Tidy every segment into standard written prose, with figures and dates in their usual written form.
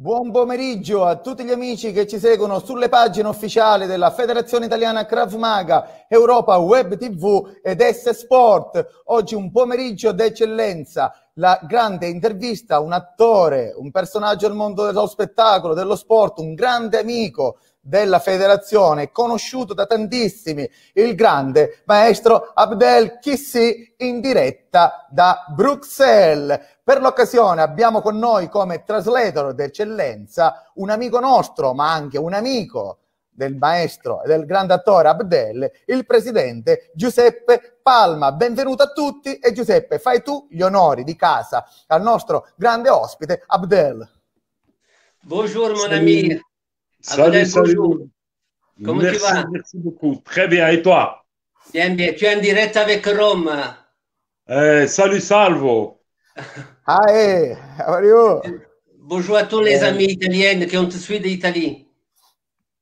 Buon pomeriggio a tutti gli amici che ci seguono sulle pagine ufficiali della Federazione Italiana Krav Maga, Europa Web TV ed S Sport. Oggi un pomeriggio d'eccellenza, la grande intervista a un attore, un personaggio del mondo dello spettacolo, dello sport, un grande amico della federazione, conosciuto da tantissimi, il grande maestro Abdel Kissi, in diretta da Bruxelles. Per l'occasione abbiamo con noi come translator d'eccellenza un amico nostro, ma anche un amico del maestro e del grande attore Abdel, il presidente Giuseppe Palma. Benvenuto a tutti e Giuseppe, fai tu gli onori di casa al nostro grande ospite Abdel. Bonjour mon ami. Salut, salut. Comment merci, tu vas? merci beaucoup. Très bien, et toi? Bien, bien. Tu es en direct avec Rome. Salut, Salvo. Hi, how are you? Bonjour à tous les amis italiens qui ont suivi d'Italie.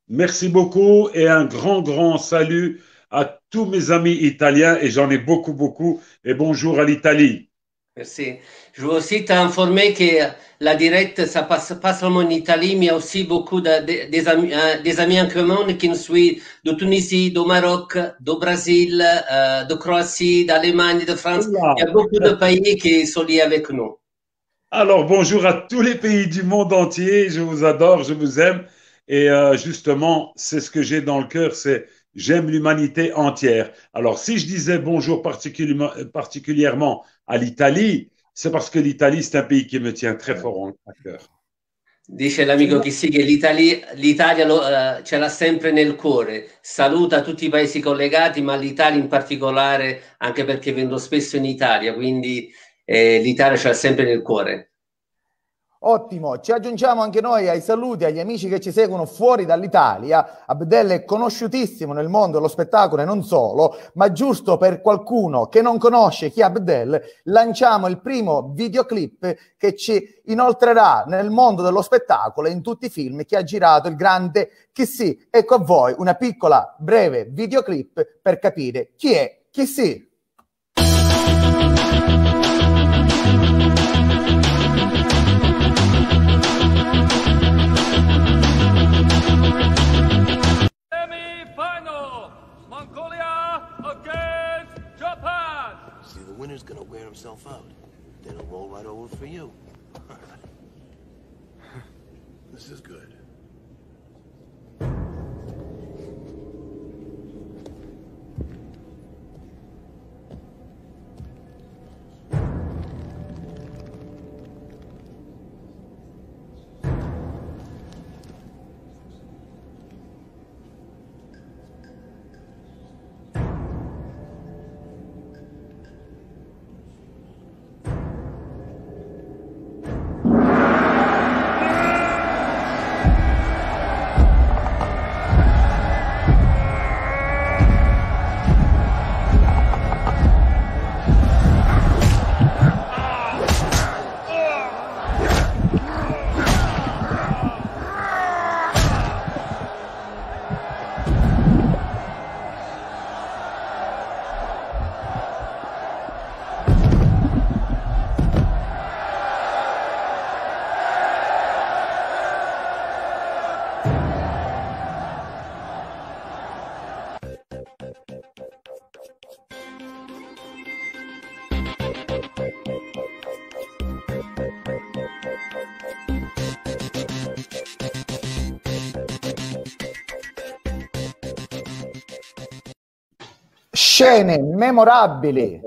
Merci beaucoup et un grand salut à tous mes amis italiens, et j'en ai beaucoup, et bonjour à l'Italie. Merci. Je veux aussi t'informer que la directe, ça passe pas seulement en Italie, mais aussi beaucoup des amis en commun qui nous suivent de Tunisie, du Maroc, du Brésil, de Croatie, d'Allemagne, de France. Il y a beaucoup de pays qui sont liés avec nous. Alors, bonjour à tous les pays du monde entier. Je vous adore, je vous aime. Et justement, c'est ce que j'ai dans le cœur, c'est j'aime l'humanité entière. Alors, si je disais bonjour particulièrement à l'Italie, c'est parce que l'Italie, c'est un pays qui me tient très fort à cœur. Dice l'amico Kissi che l'Italia ce l'ha sempre nel cuore. Saluta tutti i paesi collegati, ma l'Italia in particolare, anche perché vengo spesso in Italia, quindi l'Italia ce l'ha sempre nel cuore. Ottimo, ci aggiungiamo anche noi ai saluti agli amici che ci seguono fuori dall'Italia. Abdel è conosciutissimo nel mondo dello spettacolo e non solo, ma giusto per qualcuno che non conosce chi è Abdel, lanciamo il primo videoclip che ci inoltrerà nel mondo dello spettacolo e in tutti i film che ha girato il grande Kissi. Ecco a voi una piccola, breve videoclip per capire chi è Kissi. The winner's gonna wear himself out. Then he'll roll right over for you. This is good. Scene memorabili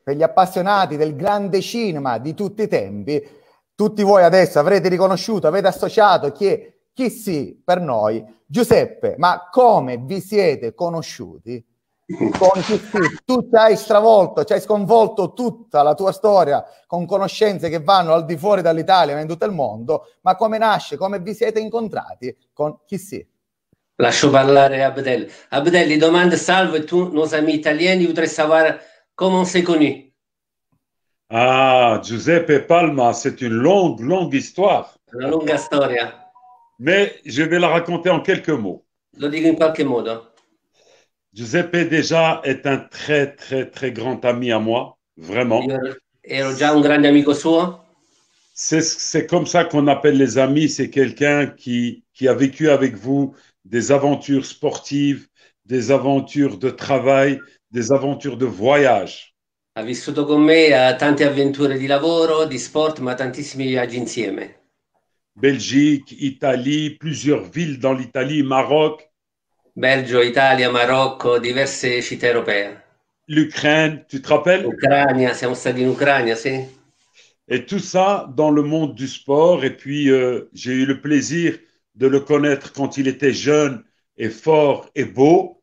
per gli appassionati del grande cinema di tutti i tempi. Tutti voi adesso avrete riconosciuto, avete associato chi sì per noi. Giuseppe, ma come vi siete conosciuti? Con chi sì? Tu ci hai stravolto, ci hai sconvolto tutta la tua storia con conoscenze che vanno al di fuori dall'Italia, ma in tutto il mondo. Ma come nasce? Come vi siete incontrati con chi sì? Lascio parlare Abdel. Abdel, li domanda Salvo e tu, noi amici italiani, vorrei sapere Comment on s'est connus? Ah, Giuseppe Palma, c'est une longue, longue histoire. Una lunga storia. Mais je vais la raconter en quelques mots. Lo dico in qualche modo. Giuseppe déjà est un très, très, très grand ami à moi, vraiment. Io ero già un grande amico suo. C'est comme ça qu'on appelle les amis, c'est quelqu'un qui a vécu avec vous des aventures sportives, des aventures de travail, des aventures de voyage. Ha vissuto con me tante avventure di lavoro, di sport, ma tantissimi viaggi insieme. Belgique, Italie, plusieurs villes dans l'Italie, Maroc, Belgio, Italia, Marocco, diverse città europee. l'Ukraine, tu te rappelles? Ucraina, siamo stati in Ucraina, sì. Et tout ça dans le monde du sport. Et puis, j'ai eu le plaisir de le connaître quand il était jeune et fort et beau.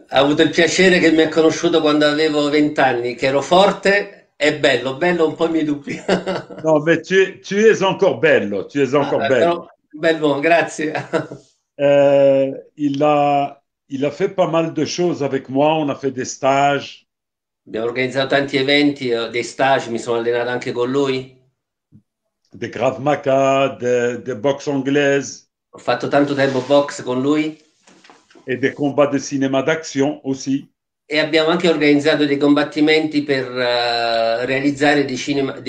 Ha avuto il piacere che mi ha conosciuto quando avevo 20 anni, che ero forte e bello, bello un po' i miei dubbi. Non, mais tu es encore belle, tu es encore belle. Però, bello, grazie. Il a fait pas mal de choses avec moi. On a fait des stages, Abbiamo organizzato tanti eventi, dei stage, mi sono allenato anche con lui. des Krav Maga, des boxe anglaise Ho fatto tanto tempo box con lui et des combats de cinéma d'action aussi. e abbiamo anche organizzato dei combattimenti per realizzare dei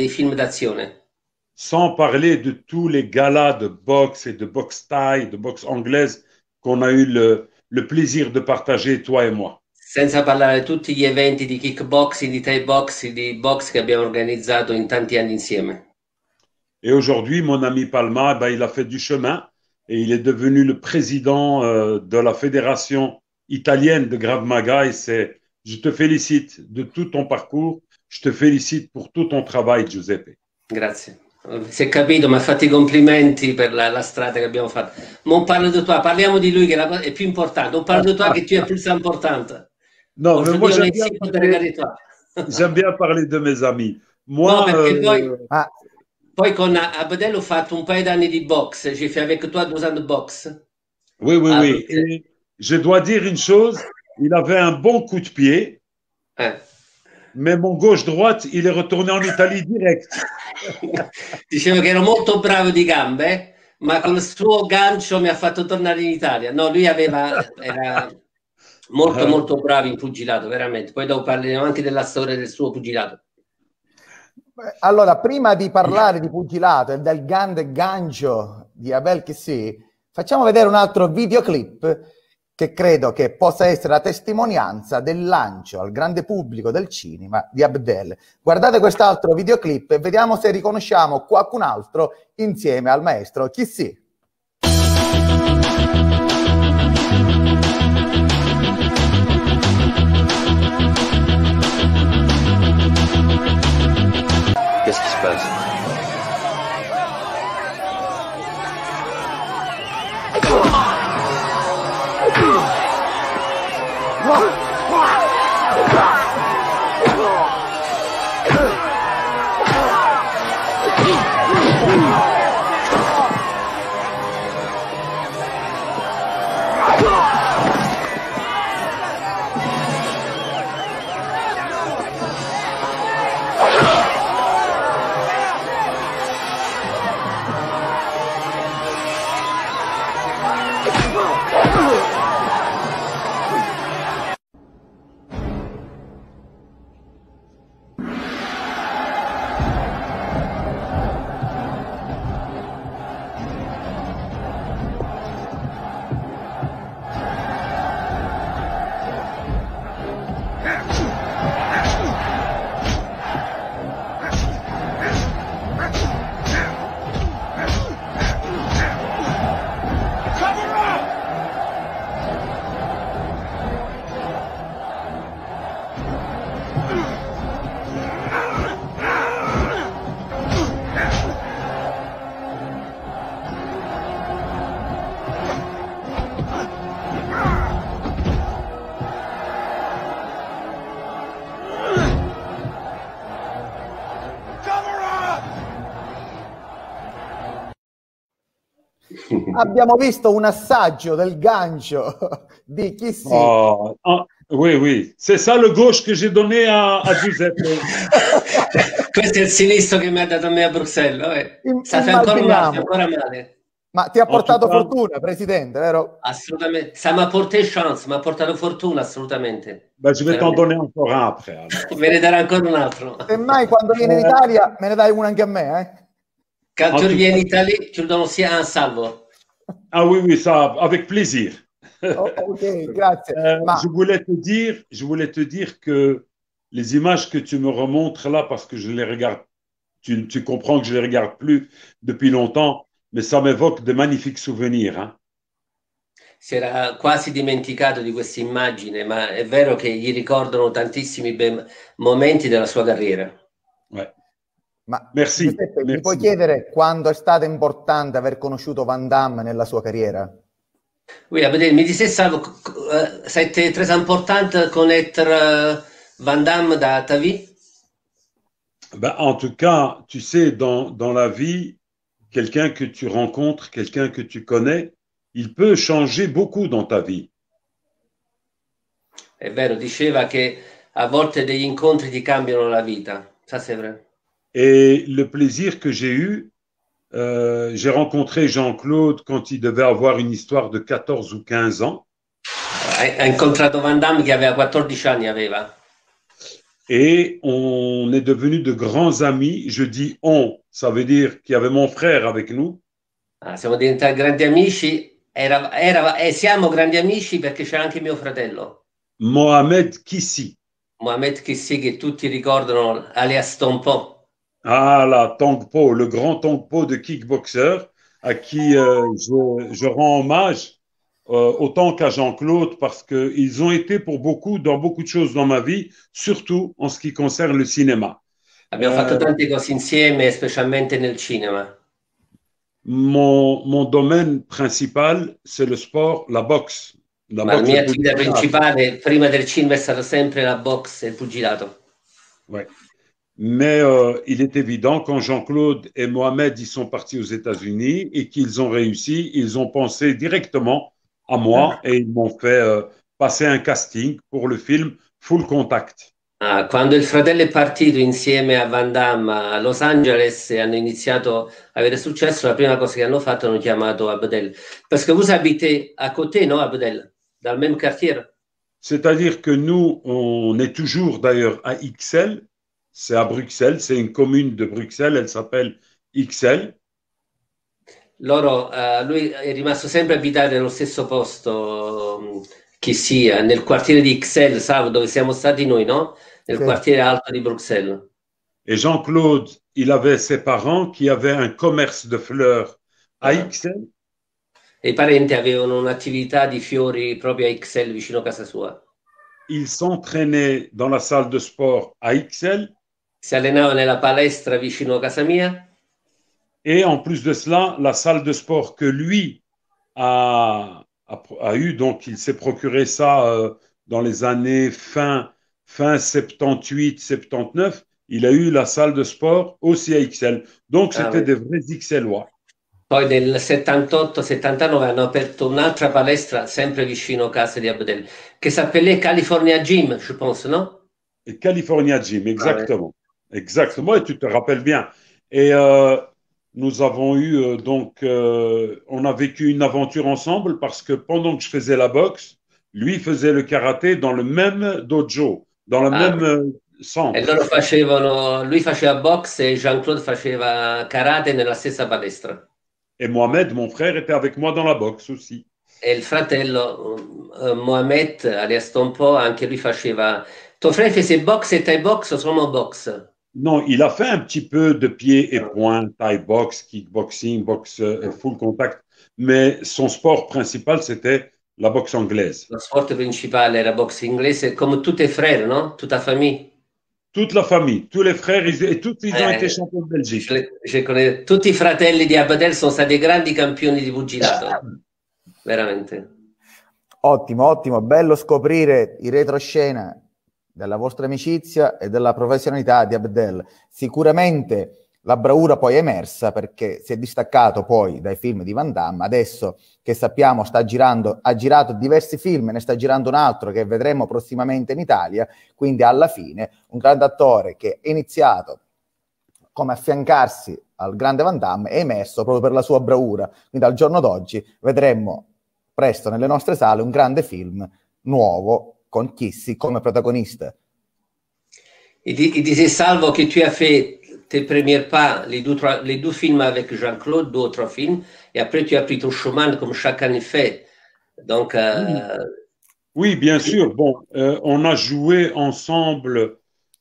film d'azione. Sans parler de tous les galas de boxe et de boxe thaï, de boxe anglaise qu'on a eu le plaisir de partager, toi et moi. Senza parlare di tutti gli eventi di kickboxing, di thai boxing, di box che abbiamo organizzato in tanti anni insieme. Et aujourd'hui, mon ami Palma, ben, il a fait du chemin et il est devenu le président de la fédération italienne de Krav Maga. Et je te félicite de tout ton parcours. Je te félicite pour tout ton travail, Giuseppe. Grazie. Si è capito, mi ha fatto i complimenti per la strada che abbiamo fatto. Non parlo di toi, parliamo di lui che è più importante. Non parlo di toi che tu è più importante. Non, mais moi, j'aime bien parler de mes amis. Moi, no, poi con Abdel ho fatto un paio d'anni di boxe. J'ai fait avec toi 2 ans de boxe. Oui, oui, oui. Et je dois dire une chose, il avait un bon coup de pied, mais mon gauche-droite, il est retourné en Italie direct. Dicevo che ero molto bravo di gambe, ma con il suo gancio mi ha fatto tornare in Italia. No, lui era molto, molto bravo in pugilato, veramente. Poi dopo parleremo anche della storia del suo pugilato. Allora, prima di parlare di pugilato e del grande gancio di Abel Kissi, facciamo vedere un altro videoclip che credo che possa essere la testimonianza del lancio al grande pubblico del cinema di Abdel. Guardate quest'altro videoclip e vediamo se riconosciamo qualcun altro insieme al maestro Kissi. Qu'est-ce qui se passe? Abbiamo visto un assaggio del gancio di Kissi Oui, oui. C'est ça le gauche que j'ai donné à Giuseppe. Questo è il sinistro che mi ha dato a me a Bruxelles. Vabbè. Sta Immaginiamo. ancora male. Ma ti ha En portato tout cas, fortuna, Presidente, vero? Assolutamente. Ça m'a porté chance, mi ha portato fortuna, assolutamente. ben, je vais t'en Veramente. donner encore un après. alors. Me ne darà ancora un altro. Semmai quando vieni in Italia me ne dai una anche a me, eh? Quand En tu tout reviens in cas- Italie, tu le donnes aussi un salvo. Ah oui, oui, ça, avec plaisir. Oh, ok, grazie. Ma Je voulais te dire que les images que tu me remontres là, parce que je les regarde, tu comprends que je les regarde plus depuis longtemps, mais ça m'évoque de magnifiques souvenirs. Hein. Si era quasi dimenticato di questa immagine, ma è vero che gli ricordano tantissimi bei momenti della sua carriera. Ouais. Ma Merci, Giuseppe, mi merci. puoi chiedere quando è stato importante aver conosciuto Van Damme nella sua carriera? Oui, Abdel, me disais ça, ça a été très important de connaître Van Damme dans ta vie? Ben, en tout cas, tu sais, dans la vie, quelqu'un que tu rencontres, quelqu'un que tu connais, il peut changer beaucoup dans ta vie. È vero, diceva che a volte degli incontri ti cambiano la vita. Ça, c'est vrai. Et le plaisir que j'ai eu, j'ai rencontré Jean-Claude quand il devait avoir une histoire de 14 ou 15 ans. Ha incontrato Van Damme che aveva 14 anni, aveva. Et on est devenus de grands amis. Je dis on, ça veut dire qu'il y avait mon frère avec nous. Ah, siamo diventati grandi amici, e siamo grandi amici perché c'è anche mio fratello, Mohamed Kissi. Mohamed Kissi, che tutti ricordano alias Tompo. Ah là, Tongpo, le grand Tongpo de kickboxer, à qui je rends hommage autant qu'à Jean-Claude, parce qu'ils ont été pour beaucoup, dans beaucoup de choses dans ma vie, surtout en ce qui concerne le cinéma. Abbiamo fatto tante cose insieme, specialmente nel cinema. Mon domaine principal, c'est le sport, la boxe. La Ma la boxe mia de attività pugilato. principale prima del cinema è stata sempre la boxe e il pugilato. Ouais. Mais il est évident, quand Jean-Claude et Mohamed ils sont partis aux États-Unis et qu'ils ont réussi, ils ont pensé directement à moi et ils m'ont fait passer un casting pour le film Full Contact. Ah, quando il fratello è partito insieme a Van Damme a Los Angeles e hanno iniziato a avere successo, la prima cosa che hanno fatto hanno chiamato Abdel. Parce que vous habitez à côté, non, Abdel? Dans le même quartier? C'est-à-dire que nous, on est toujours d'ailleurs à Ixelles, c'est à Bruxelles, c'est une commune de Bruxelles, elle s'appelle Ixelles. Loro, lui è rimasto sempre a abitare nello stesso posto, che sia, nel quartiere di Ixelles, sai, dove siamo stati noi, no? Nel Sì. quartiere alto di Bruxelles. Et Jean-Claude, il avait ses parents qui avaient un commerce de fleurs à Ixelles. E i parenti avevano un'attività di fiori proprio a Ixelles, vicino a casa sua. Il s'entraînait dans la salle de sport à Ixelles. Si allenava nella palestra vicino a casa mia. Et en plus de cela, la salle de sport que lui a eu, donc il s'est procuré ça dans les années fin 78, 79, il a eu la salle de sport aussi à Ixelles. Donc c'était des vrais Ixellois. Poi nel 78-79 hanno aperto un'altra palestra sempre vicino a casa di Abdel, che s'appelait California Gym, je pense, no? Et California Gym, exactement. Exactement, et tu te rappelles bien. Et nous avons eu, on a vécu une aventure ensemble parce que pendant que je faisais la boxe, lui faisait le karaté dans le même dojo, dans le même centre. E loro facevano, lui faceva boxe e Jean-Claude faceva karate nella stessa palestra. Et Mohamed, mon frère, était avec moi dans la boxe aussi. E il fratello Mohamed, alias Tompo, anche lui faceva... Tuo frère faisait boxe et Thai boxe o solo boxe? Non, il a fait un petit peu de pied et poing, Thai box, kickboxing, boxe full contact, mais son sport principal, c'était la boxe anglaise. Lo sport principale era boxe inglese, come tutti i frères, no? Tutta la famiglia. Toute la famille, tous les frères, et tous ils ont été champions de Belgique. Tutti i fratelli di Abdel sono stati grandi campioni di pugilato, veramente. Ottimo, ottimo, bello scoprire i retroscena della vostra amicizia e della professionalità di Abdel. Sicuramente La bravura poi è emersa perché si è distaccato poi dai film di Van Damme. Adesso che sappiamo ha girato diversi film, ne sta girando un altro che vedremo prossimamente in Italia, quindi alla fine un grande attore che è iniziato come affiancarsi al grande Van Damme è emerso proprio per la sua bravura. Quindi al giorno d'oggi vedremo presto nelle nostre sale un grande film nuovo con Kissy come protagonista. Il disait Salvo que tu as fait tes premiers pas, les deux films avec Jean-Claude, 2 ou 3 films, et après tu as pris ton chemin comme chacun est fait. Donc, oui, bien sûr. Bon, on a joué ensemble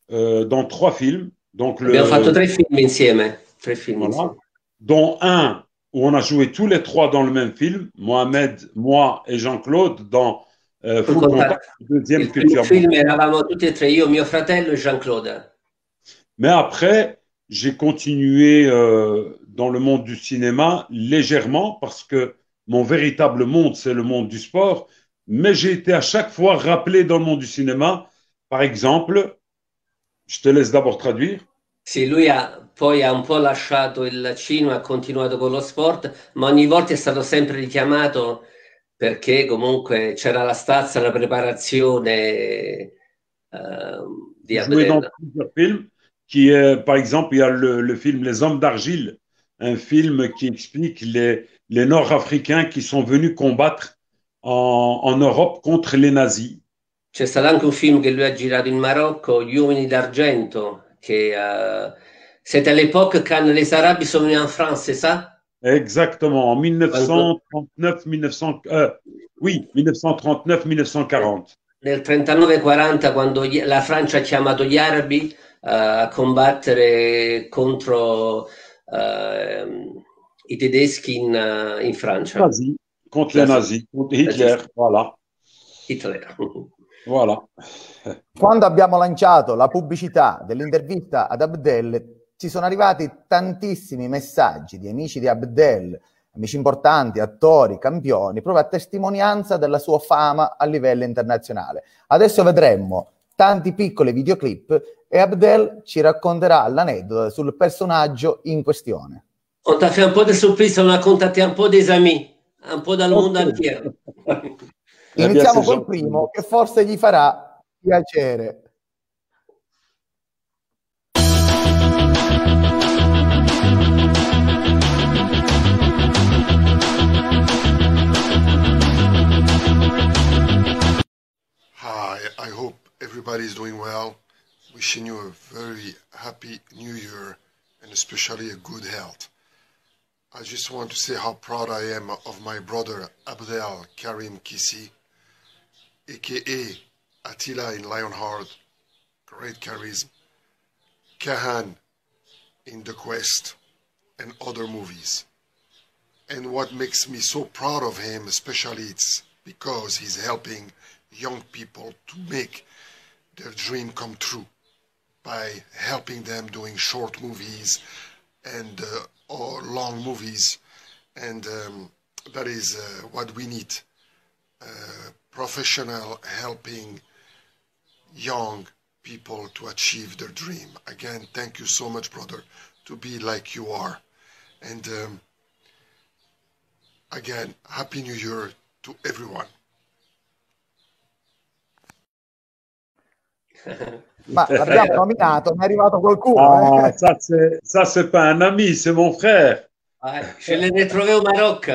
dans 3 films. Donc abbiamo fatto 3 film insieme. 3 film voilà. insieme. Dont un où on a joué tous les 3 dans le même film, Mohamed, moi et Jean-Claude, dans Full Contact, le deuxième que tu as film eravamo tutti e 3, io, mio fratello e Jean-Claude. Mais après, j'ai continué dans le monde du cinéma légèrement parce que mon véritable monde, c'est le monde du sport. Mais j'ai été à chaque fois rappelé dans le monde du cinéma. Par exemple, je te laisse d'abord traduire. Sì, lui poi ha un po' lasciato il cinema, ha continuato con lo sport, ma ogni volta è stato sempre richiamato perché comunque c'era la stazza, la preparazione di Joué dans Abdel. plusieurs films. Qui est, par exemple, il y a le film Les Hommes d'Argile, un film qui explique les Nord-Africains qui sont venus combattre en Europe contre les nazis. C'è stato anche un film che lui ha girato in Marocco, Gli Uomini d'Argento, che c'était à l'époque quand les Arabes sont venus en France, c'est ça? Exactement, en 1939-1940. Nel 39-40, quando la Francia ha chiamato gli arabi a combattere contro i tedeschi in Francia. Nazi, contre les nazis, contre Hitler, voilà. Hitler. Voilà. Quando abbiamo lanciato la pubblicità dell'intervista ad Abdel, ci sono arrivati tantissimi messaggi di amici di Abdel, amici importanti, attori, campioni, proprio a testimonianza della sua fama a livello internazionale. Adesso vedremo tanti piccoli videoclip e Abdel ci racconterà l'aneddoto sul personaggio in questione. On t'a fait un po' de surprise, on a contacté un po' des amis, un po' dal mondo entiero. Iniziamo col primo, che forse gli farà piacere. Hi, I hope everybody is doing well. Wishing you a very happy new year and especially a good health. I just want to say how proud I am of my brother Abdel Karim Kissy, aka Attila in Lionheart, great charisma, Kahan in The Quest and other movies. And what makes me so proud of him especially it's because he's helping young people to make their dream come true by helping them doing short movies and or long movies, and that is what we need, professional helping young people to achieve their dream. Again, thank you so much, brother, to be like you are, and again, Happy New Year to everyone. Ma l'abbiamo nominato, mi è arrivato qualcuno. Ah, ça c'est pas un ami, c'est mon frère. Je l'ai retrouvé au Maroc.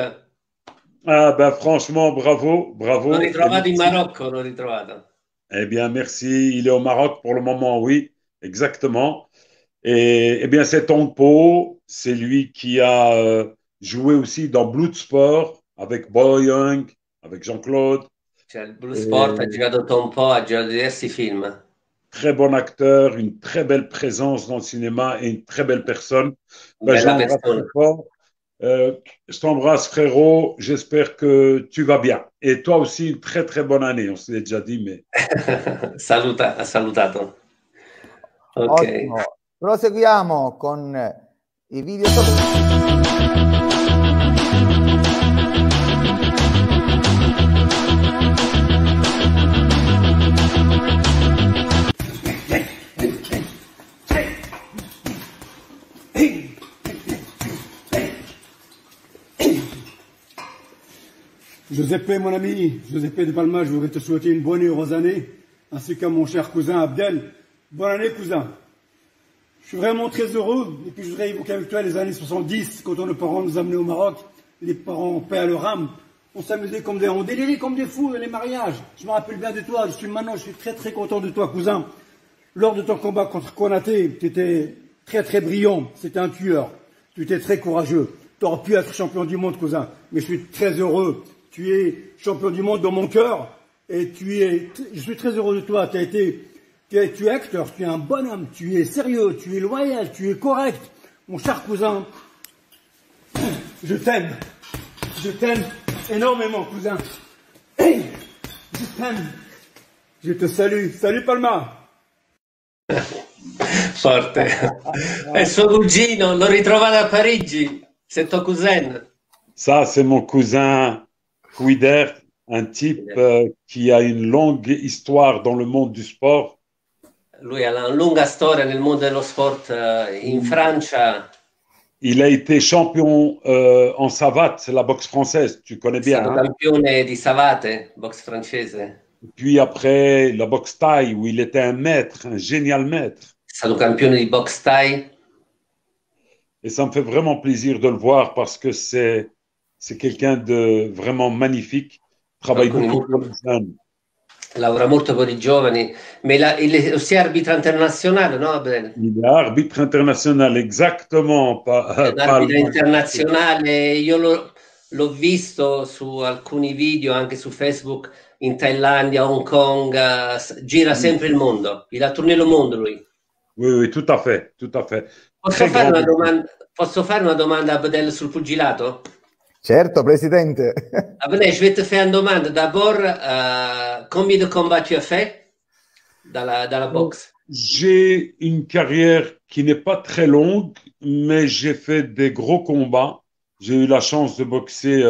Ah ben franchement, bravo, bravo. L'ho ritrovato in Marocco, l'ho ritrovato. Eh bien, merci. Il est au Maroc pour le moment, oui, exactement. Et eh bien, c'est Tongpo, c'est lui qui a joué aussi dans Bloodsport avec Boy Young, avec Jean-Claude. Cioè, il Bloodsport ha girato Tongpo, ha girato diversi film. Très bon acteur, une très belle présence dans le cinéma et une très belle personne. Ben, j'embrasse très fort. Je t'embrasse, frérot. J'espère que tu vas bien. Et toi aussi, une très très bonne année. On s'est déjà dit, mais. Ha salutato. Ok. Ottimo. Proseguiamo con i video. Hey! Giuseppe, mon ami, Giuseppe de Palma, je voudrais te souhaiter une bonne et heureuse année, ainsi qu'à mon cher cousin Abdel. Bonne année, cousin. Je suis vraiment très heureux, et puis je voudrais évoquer avec toi les années 70, quand nos parents nous amenaient au Maroc, les parents paix à leur âme. On s'amusait comme on délirait comme des fous dans les mariages. Je me rappelle bien de toi, je suis très très content de toi, cousin. Lors de ton combat contre Konaté, tu étais très très brillant, c'était un tueur. Tu étais très courageux. Tu aurais pu être champion du monde, cousin, mais je suis très heureux. Tu es champion du monde dans mon cœur, et je suis très heureux de toi. Tu es acteur, tu es un bonhomme, tu es sérieux, tu es loyal, tu es correct. Mon cher cousin, je t'aime énormément, cousin. Je t'aime. Je te salue. Salut Palma. Forte. È suo cugino, l'ho ritrovato a Parigi. C'est ton cousin. Ça, c'est mon cousin Kouider, un type qui a une longue histoire dans le monde du sport. Lui ha una lunga storia nel mondo dello sport in Francia. Il a été champion en savate, la boxe française, tu connais bien. È stato campione di savate, boxe francese. Puis après, la boxe thaï, où il était un maître, un génial maître. È stato campione di boxe Thai. Et ça me fait vraiment plaisir de le voir parce que c'est quelqu'un de vraiment magnifique. Travaille beaucoup pour les jeunes. Lavora molto per i giovani, ma il è arbitro internazionale, no? Il est arbitre international, exactement. È un arbitro internazionale, io l'ho visto su alcuni video, anche su Facebook, in Thailandia, Hong Kong, gira sempre il mondo, il a tourné le monde lui. Oui, tout à fait, tout à fait. Posso fare una domanda a Abdel sul pugilato? Certo, Presidente. Abdel, je vais te faire une demande. D'abord, combien de combats tu as fait dans la boxe? J'ai une carrière qui n'est pas très longue, mais j'ai fait des gros combats. J'ai eu la chance de boxer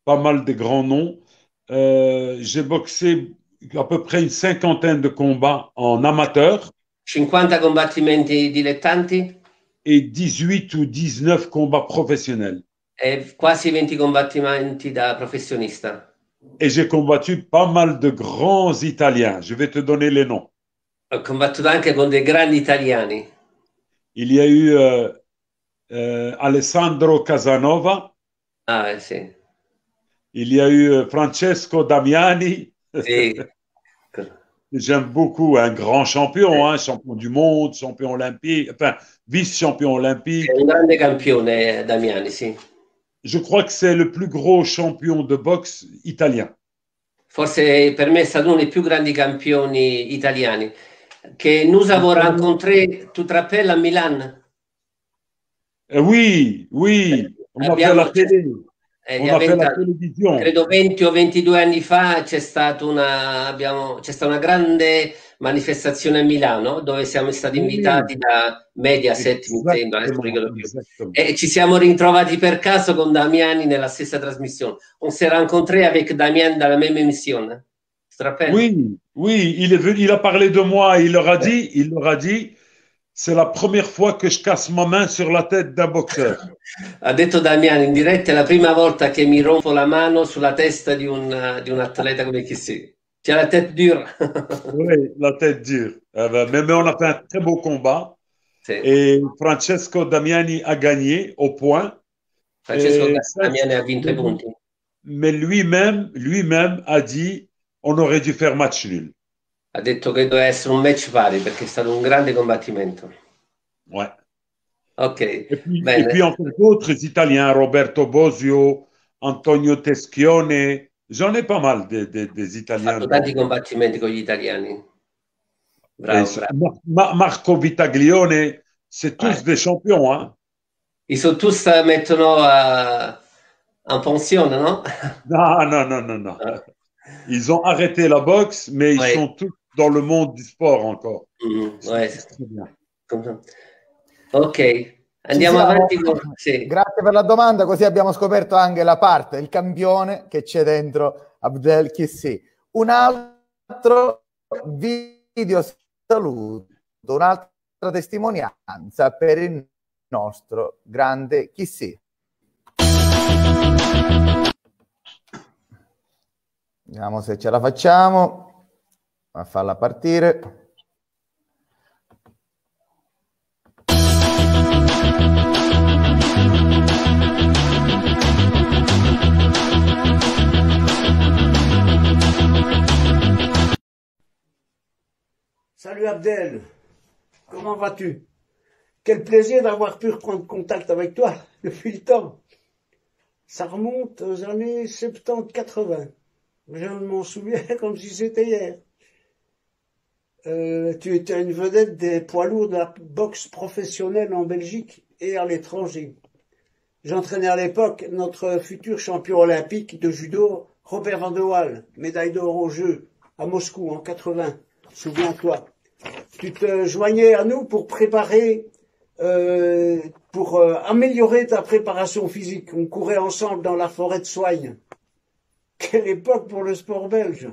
pas mal de grands noms. J'ai boxé à peu près une 50aine de combats en amateur. 50 combattimenti dilettanti? Et 18 ou 19 combats professionnels. E quasi 20 combattimenti da professionista. Et j'ai combattu pas mal de grands Italiens. Je vais te donner les noms. Ho combattuto anche con dei grandi italiani. Il y a eu Alessandro Casanova. Ah, sì. Il y a eu Francesco Damiani. Sì. J'aime beaucoup, un grand champion, hein, champion du monde, champion olympique, enfin, vice-champion olympique. È un grande campione, Damiani, sì. Je crois que c'est le plus gros champion de boxe italien. Forse per me è stato uno dei più grandi campioni italiani. Che nous avons rencontré, tu te rappelles, a Milan? Oui, on a fait la télé. On a fait la télévision. Credo 20 o 22 anni fa c'è stata una grande manifestazione a Milano dove siamo stati invitati da Mediaset, mi sembra, adesso ricordo più. E ci siamo ritrovati per caso con Damiani nella stessa trasmissione. On s'est rencontré avec Damiani dans la même émission. Tu te rappelles? Oui, il est venu, il a parlé de moi, il leur a dit, c'est la première fois que je casse ma main sur la tête d'un boxeur. Ha detto Damiani in diretta, è la prima volta che mi rompo la mano sulla testa di un atleta come Kissy. Tu as la tête dure. Oui, la tête dure. Mais on a fait un très beau combat. Sì. Et Francesco Damiani a gagné au point. Francesco Damiani ha vinto i punti. Mais lui-même a dit on aurait dû faire match nul. Ha detto che doveva essere un match pari perché è stato un grande combattimento. Ouais. Ok. Et puis encore d'autres Italiens, Roberto Bosio, Antonio Teschione. J'en ai pas mal des Italiens. Ha fatto tanti combattimenti con gli italiani. Bravo. Marco Vitaglione, c'est tous des champions. Hein? Ils sont tous maintenant en pension, non? Non. Ils ont arrêté la boxe, mais ils sont tous dans le monde du sport encore. Ouais. C'est très bien. Ok, andiamo avanti. Sì. Grazie per la domanda, così abbiamo scoperto anche la parte del campione che c'è dentro Abdel Kissy. Un altro video saluto, un'altra testimonianza per il nostro grande Kissy. Vediamo se ce la facciamo a farla partire. Salut Abdel, comment vas-tu? Quel plaisir d'avoir pu reprendre contact avec toi depuis le temps. Ça remonte aux années 70-80. Je m'en souviens comme si c'était hier. Tu étais une vedette des poids lourds de la boxe professionnelle en Belgique et à l'étranger. J'entraînais à l'époque notre futur champion olympique de judo, Robert Van de Waal, médaille d'or aux Jeux à Moscou en 80. Souviens-toi. Tu te joignais à nous pour préparer, améliorer ta préparation physique. On courait ensemble dans la forêt de Soignes. Quelle époque pour le sport belge.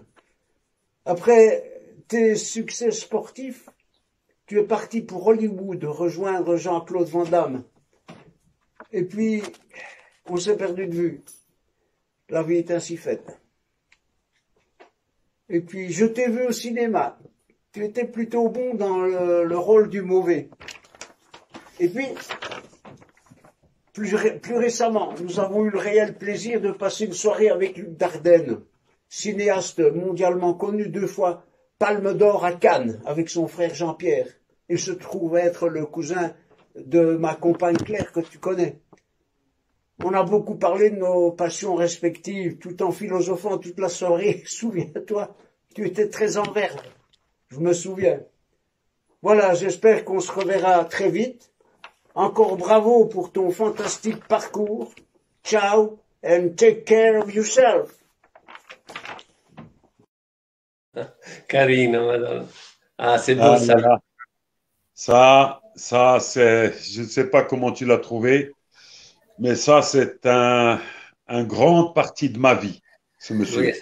Après tes succès sportifs, tu es parti pour Hollywood rejoindre Jean-Claude Van Damme. Et puis, on s'est perdu de vue. La vie est ainsi faite. Et puis, je t'ai vu au cinéma. Tu étais plutôt bon dans le rôle du mauvais. Et puis, plus récemment, nous avons eu le réel plaisir de passer une soirée avec Luc Dardenne, cinéaste mondialement connu 2 fois, Palme d'Or à Cannes, avec son frère Jean-Pierre. Il se trouve être le cousin de ma compagne Claire, que tu connais. On a beaucoup parlé de nos passions respectives, tout en philosophant toute la soirée. Souviens-toi, tu étais très en verve. Je me souviens. Voilà, j'espère qu'on se reverra très vite. Encore bravo pour ton fantastique parcours. Ciao and take care of yourself. Carino, madonna. Ah, c'est beau ça. Là. Ça, c'est, je ne sais pas comment tu l'as trouvé, mais ça, c'est un grande partie de ma vie, ce monsieur. Oui,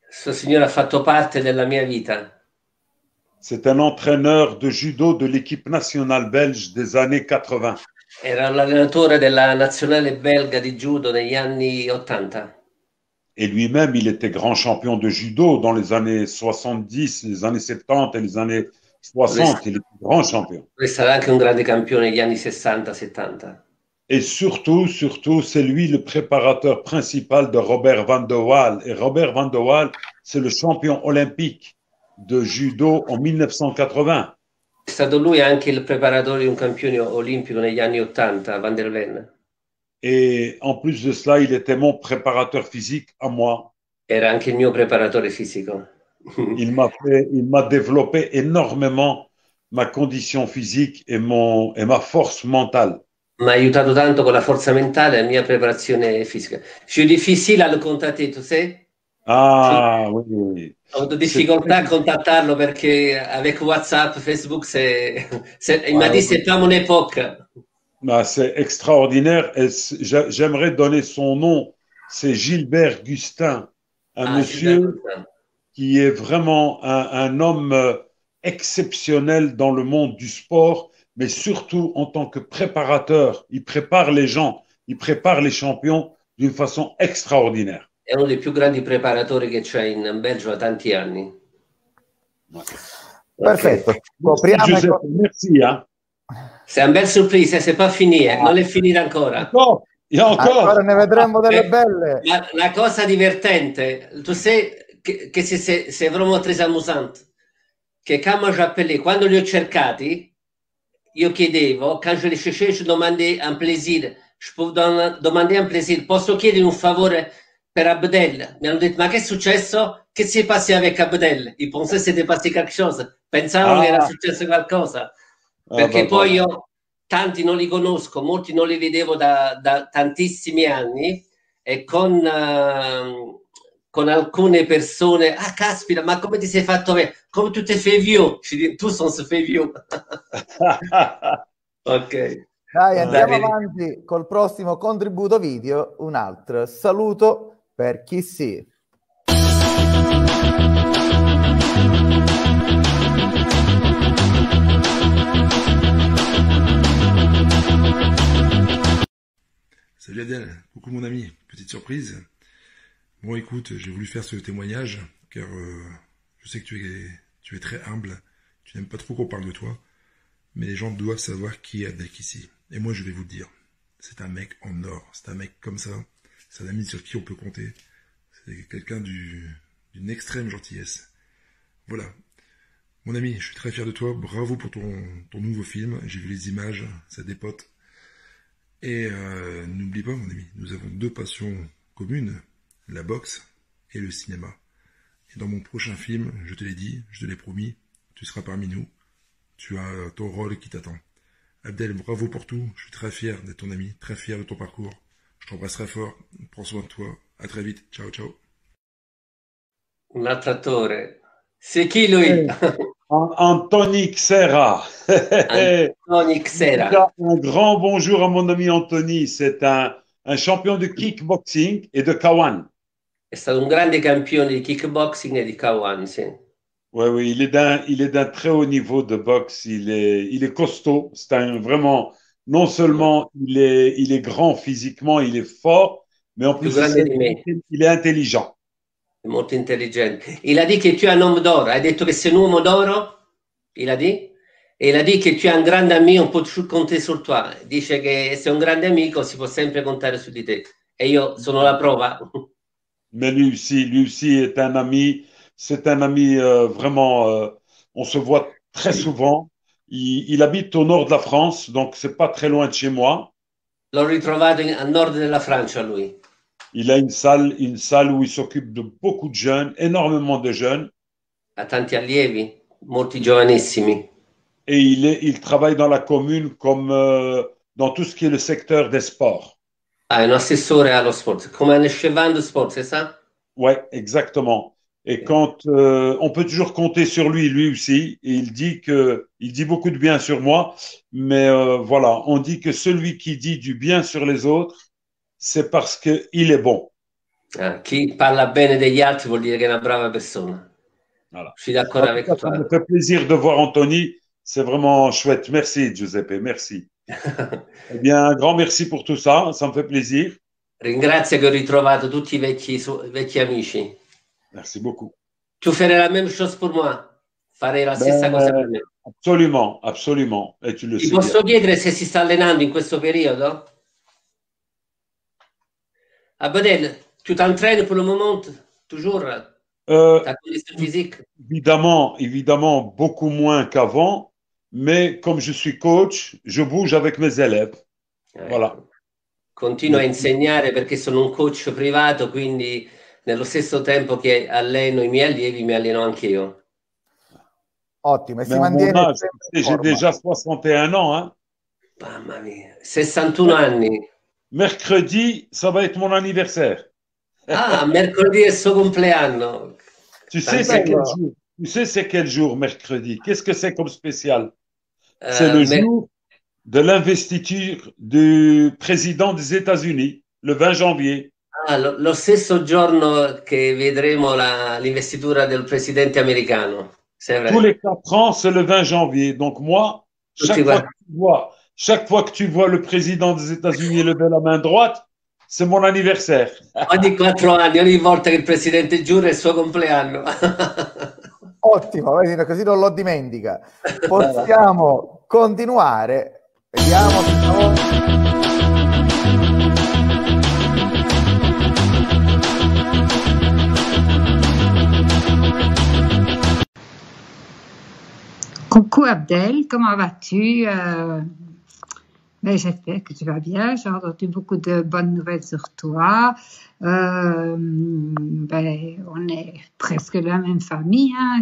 ce signore ha fatto parte della mia vita. C'est un entraîneur de judo de l'équipe nationale belge des années 80. Era l'allenatore della nazionale belga di judo negli anni 80. Et lui-même, il était grand champion de judo dans les années 70, les années 70 et les années 60. Il était grand champion. Lui sarà anche un grande campione negli anni 60-70. Et surtout, c'est lui le préparateur principal de Robert Van de Waal. Et Robert Van de Waal, c'est le champion olympique de judo en 1980. È stato lui anche il preparatore di un campione olimpico negli anni 80, Van der Ven. Et en plus de cela, il était mon préparateur physique à moi. Era anche il mio preparatore fisico. Il m'a développé énormément ma condition physique et ma force mentale. Mi ha aiutato tanto con la forza mentale e la mia preparazione fisica. J'ai difficile à le contacter, tu sais? Ah oui. Ho avuto difficoltà a contattarlo perché avec WhatsApp, Facebook, il m'a dit c'est pas mon époque. Ah, c'est extraordinaire. J'aimerais donner son nom. C'est Gilbert Gustin, un monsieur qui est vraiment un homme exceptionnel dans le monde du sport, mais surtout en tant que préparateur. Il prépare les gens, il prépare les champions d'une façon extraordinaire. È uno dei più grandi preparatori che c'è in Belgio da tanti anni. Perfetto. Giuseppe, merci. Hein? C'est un bel surprise, c'est pas fini, non è finita ancora. No, ancora ne vedremo delle belle. Ma la cosa divertente, tu sais que c'est vraiment très amusant, che quand j'appelais, quando li ho cercati, io chiedevo, quand je les cherchais, je demandais un plaisir, je peux demander un plaisir, posso chiedere un favore per Abdel? Mi hanno detto, ma che è successo? Che si è passato avec Abdel? Ils pensaient que c'était passé quelque chose, pensavano che era successo qualcosa. Perché poi io tanti non li conosco, molti non li vedevo da tantissimi anni e con alcune persone, ah caspita, ma come ti sei fatto vedere? Come tu ti fai vieux? Tu sono se fai vieux. Ok. Dai, andiamo avanti col prossimo contributo video, un altro saluto per chi sì. Salut Adèle, coucou mon ami, petite surprise. Bon, écoute, j'ai voulu faire ce témoignage, car je sais que tu es très humble, tu n'aimes pas trop qu'on parle de toi, mais les gens doivent savoir qui est Abdel Kissi. Et moi, je vais vous le dire, c'est un mec en or, c'est un mec comme ça, c'est un ami sur qui on peut compter, c'est quelqu'un d'une extrême gentillesse. Voilà. Mon ami, je suis très fier de toi, bravo pour ton nouveau film, j'ai vu les images, ça dépote. Et n'oublie pas, mon ami, nous avons 2 passions communes, la boxe et le cinéma. Et dans mon prochain film, je te l'ai dit, je te l'ai promis, tu seras parmi nous. Tu as ton rôle qui t'attend. Abdel, bravo pour tout. Je suis très fier d'être ton ami, très fier de ton parcours. Je t'embrasse très fort. Prends soin de toi. À très vite. Ciao, ciao. Un altro attore. C'est qui lui? Anthony Xera. Anthony Xera. Un grand bonjour à mon ami Anthony. C'est un champion de kickboxing et de K1. È stato un grande campione di kickboxing e di K1, sì. Oui, il est d'un très haut niveau de boxe. Il est costaud. Vraiment, non seulement il est grand physiquement, il est fort, mais en plus il est intelligent. È molto intelligente. Il a dit che tu es un homme d'oro. Hai detto che sei un uomo d'oro? Il a dit? E il a dit che tu es un grande amico, on peut toujours compter sur toi. Dice che sei un grande amico, si può sempre contare su di te. E io sono la prova. Mais lui aussi est un ami. C'est un ami vraiment. On se voit très souvent. Il habite au nord de la France, donc c'est pas très loin de chez moi. L'ho ritrovato a nord della Francia, lui. Il a une salle où il s'occupe de beaucoup de jeunes, énormément de jeunes. Ha tanti allievi, molti giovanissimi. Et il travaille dans la commune comme dans tout ce qui est le secteur des sports. Ah, è un assessore allo sport, come un échevin de sport, c'est ça? Ouais, exactement. Et quand on peut toujours compter sur lui aussi, et il dit beaucoup de bien sur moi, mais voilà, on dit que celui qui dit du bien sur les autres, c'est parce que il est bon. Ah, chi parla bene degli altri vuol dire che è una brava persona. Voilà. Je suis d'accord avec toi. Ça me fait plaisir de voir Anthony. C'est vraiment chouette. Merci, Giuseppe. Merci. Eh bien, un grand merci pour tout ça. Ça me fait plaisir. Ringrazio che ho ritrovato tutti i vecchi amici. Merci beaucoup. Tu ferais la même chose pour moi. Farei la stessa cosa per me. Absolument, absolument. Et tu le sais Ti posso bien. chiedere se si sta allenando in questo periodo? Abdel, tu t'entraînes pour le moment? Toujours? Ta condition physique? Évidemment, beaucoup moins qu'avant. Mais comme je suis coach, je bouge avec mes élèves. Voilà. Continuo a insegnare perché sono un coach privato, quindi nello stesso tempo che alleno i miei allievi, mi alleno anche io. Ottimo, e si Mais à mon mantiene âge, sempre in j'ai forma. déjà 61 ans. Hein. Mamma mia, 61 anni. Mercredi, ça va être mon anniversaire. Ah, mercoledì è il suo compleanno. Tu sais, c'est quel jour? Tu sais, c'est quel jour, mercredi? Qu'est-ce que c'est comme spécial? C'est le jour de l'investiture du président des États-Unis, le 20 janvier. Ah, lo stesso giorno che vedremo l'investitura del presidente americano. Tous les 4 ans, c'est le 20 janvier. Donc moi, chaque fois que tu vois le président des États-Unis lever la main droite, c'est mon anniversaire. Ogni 4 anni, ogni volta che il presidente giura è il suo compleanno. Ottimo, vedi, così non lo dimentica. Possiamo continuare. Vediamo. Coucou Abdel, comment vas-tu? J'espère que tu vas bien. J'ai entendu beaucoup de bonnes nouvelles sur toi. On est presque la même famille, hein,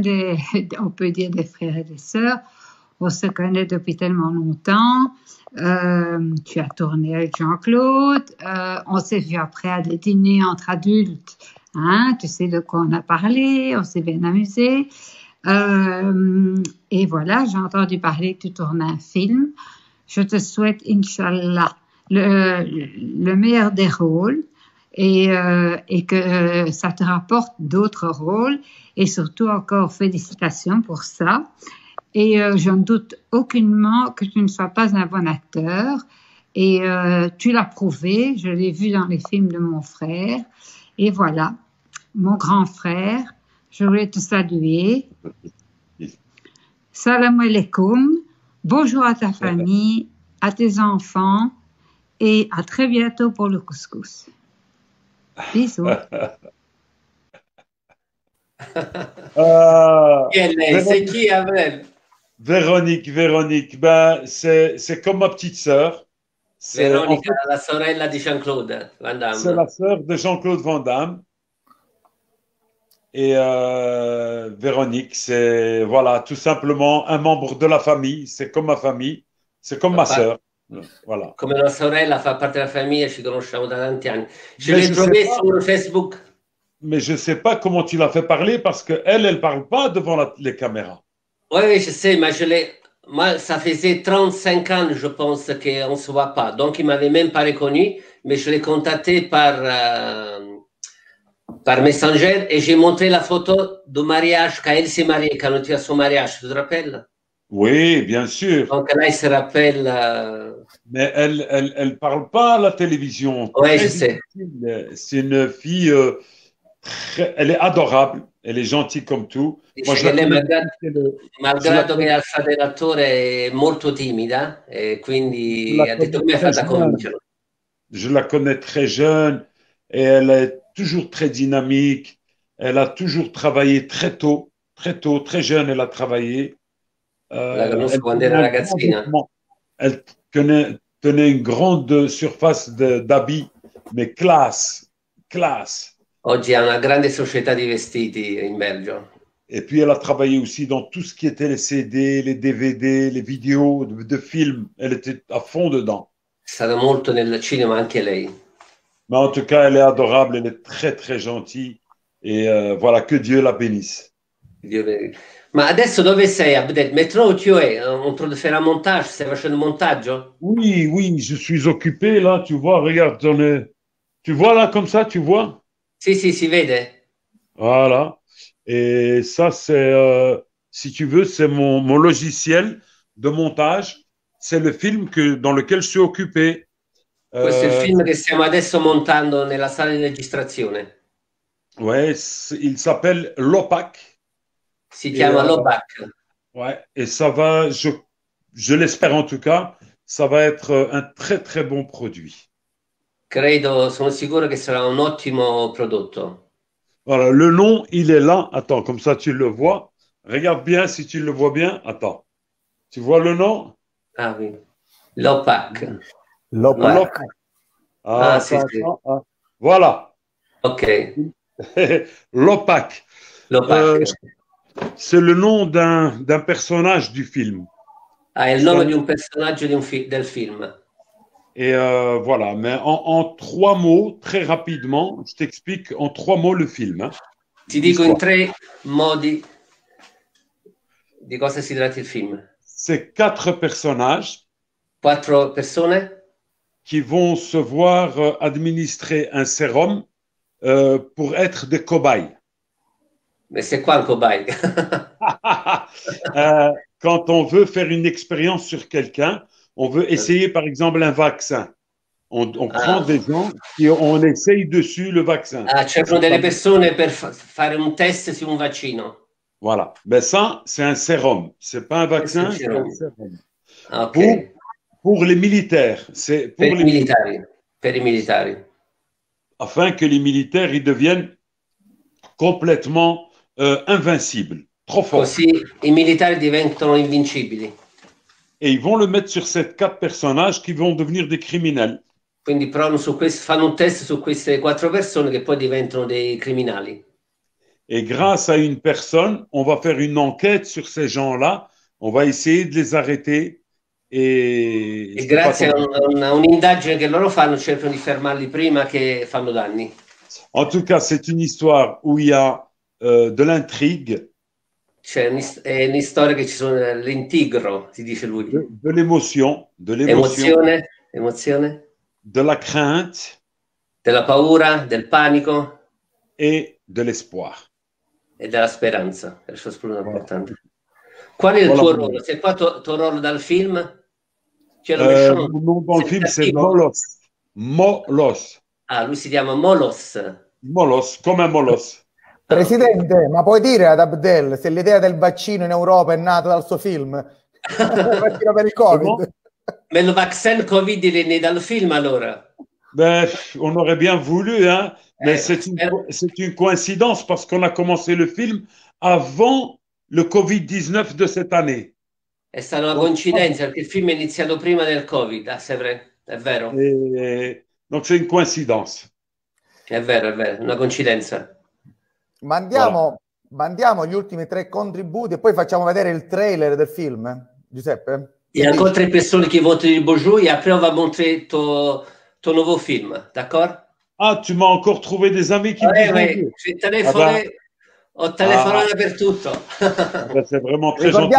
on peut dire des frères et des sœurs. On se connaît depuis tellement longtemps. Tu as tourné avec Jean-Claude. On s'est vu après à des dîners entre adultes. Hein, tu sais de quoi on a parlé. On s'est bien amusé. Et voilà, j'ai entendu parler que tu tournes un film. Je te souhaite, Inch'Allah, le meilleur des rôles et que ça te rapporte d'autres rôles. Et surtout, encore félicitations pour ça. Et je ne doute aucunement que tu ne sois pas un bon acteur. Et tu l'as prouvé, je l'ai vu dans les films de mon frère. Et voilà, mon grand frère, je voulais te saluer. Salam alaikum. Bonjour à ta famille, à tes enfants et à très bientôt pour le couscous. Bisous. Chi è lei? C'est qui, Avril? Véronique, ben, c'est comme ma petite sœur. Veronica, la sorella di Jean-Claude Van Damme. C'est la sœur de Jean-Claude Van Damme. Et Véronique, c'est voilà, tout simplement un membre de la famille. C'est comme ma famille, c'est comme ma sœur. Voilà. Come una sorella, fa parte della famiglia, ci conosciamo da tanti anni. Je l'ai trouvé sur Facebook. Mais je ne sais pas comment tu l'as fait parler parce qu'elle, elle ne parle pas devant les caméras. Oui, je sais, mais moi, ça faisait 35 ans, je pense, qu'on ne se voit pas. Donc, il ne m'avait même pas reconnu, mais je l'ai contacté par Messenger et j'ai montré la photo du mariage quand elle s'est mariée, quand on était à son mariage, tu te rappelles? Oui, bien sûr. Donc là, il se rappelle. Mais elle ne parle pas à la télévision. Oui, je sais. C'est une fille, elle est adorable, elle est gentille comme tout. Moi, je malgrado che al fratello l'attore è molto timida, e quindi ha detto come hai fatto a convincere. Je la connais très jeune et elle est toujours très dynamique. Elle a toujours travaillé très tôt, très jeune, elle a travaillé. La conosco quando era ragazzina. Elle tenait une grande surface d'habits, mais classe. Oggi ha una grande società di vestiti in Belgio. Et puis elle a travaillé aussi dans tout ce qui était les CD, les DVD, les vidéos de films. Elle était à fond dedans. È stata molto nel cinema anche lei. Mais en tout cas, elle est adorable, elle est très très gentille. Et voilà, que Dieu la bénisse. Ma adesso dove sei, Abdel? Métro, tu es en train de faire un montage? Stai facendo un montaggio? Oui, je suis occupé là, tu vois, regarde, tu vois là comme ça, tu vois? Sì, si vede. Voilà. Et ça, c'est, si tu veux, c'est mon logiciel de montage. C'est le film dans lequel je suis occupé. Questo è il film che stiamo adesso montando nella sala di registrazione. Ouais, il s'appelle L'Opac. Si chiama L'Opac. Ouais, et ça va, je l'espère en tout cas, ça va être un très très bon produit. Sono sicuro che sarà un ottimo prodotto. Voilà, le nom, il est là. Attends, comme ça tu le vois. Regarde bien si tu le vois bien. Attends. Tu vois le nom? Ah oui. L'Opac. L'Opac. Ah, sì. Voilà. Ok. L'Opac. C'est le nom d'un personnage du film. Ah, è il nome di un personaggio del film. Et voilà, mais en 3 mots, très rapidement, je t'explique en 3 mots le film. Hein. Ti dico in 3 modi di cosa si tratta il film. C'est 4 personnages. 4 persone qui vont se voir administrer un sérum pour être des cobayes. Mais c'est quoi un cobaye? Quand on veut faire une expérience sur quelqu'un, on veut essayer par exemple un vaccin. On prend des gens et on essaye dessus le vaccin. Ah, cercano delle persone per fare un test su un vaccino. Voilà. Ben ça, c'est un sérum. C'est pas un vaccin, c'est un sérum. Okay. Pour les militaires. C'est pour les militaires. Per i militari. Afin que les militaires ils deviennent complètement invincibles. Trop forts. Così i militari diventano invincibili. Et ils vont le mettre sur ces 4 personnages qui vont devenir des criminels. Quindi fanno un test su queste 4 persone che poi diventano dei criminali. Et grâce à une personne, on va faire une enquête sur ces gens-là. On va essayer de les arrêter. E grazie a un'indagine che loro fanno, cercano di fermarli prima che fanno danni. En tout cas, c'est une histoire où il y a de l'intrigue. C'è una storia che ci sono l'intigro, si dice lui. De l'émotion. Emozione. De la crainte. Della paura, del panico. Et de l'espoir. E della speranza. È la cosa più importante. Qual è il tuo ruolo? C'est quoi tuo ruolo dal film? Mon nom dans le film, c'est Molos. Molos. Ah, lui si chiama Molos. Molos, come Molos. Presidente, ma puoi dire ad Abdel se l'idea del vaccino in Europa è nata dal suo film? Il vaccino per il Covid. Mais le vaccin Covid, il est né dans le film, alors. Ben, on aurait bien voulu, hein, mais c'est une coïncidence parce qu'on a commencé le film avant le Covid-19 de cette année. È stata una coincidenza perché il film è iniziato prima del Covid, c'est vrai, è vero. Donc c'est une coïncidence. È vero, una coincidenza. Mandiamo gli ultimi 3 contributi e poi facciamo vedere il trailer del film, Giuseppe. Il y a encore 3 personnes qui vont te dire bonjour et après on va montrer ton nouveau film, d'accord? Ah, tu m'as encore trouvé des amis qui me disent bonjour. J'ai téléphoné, ho telefonato dappertutto. C'est vraiment très gentil.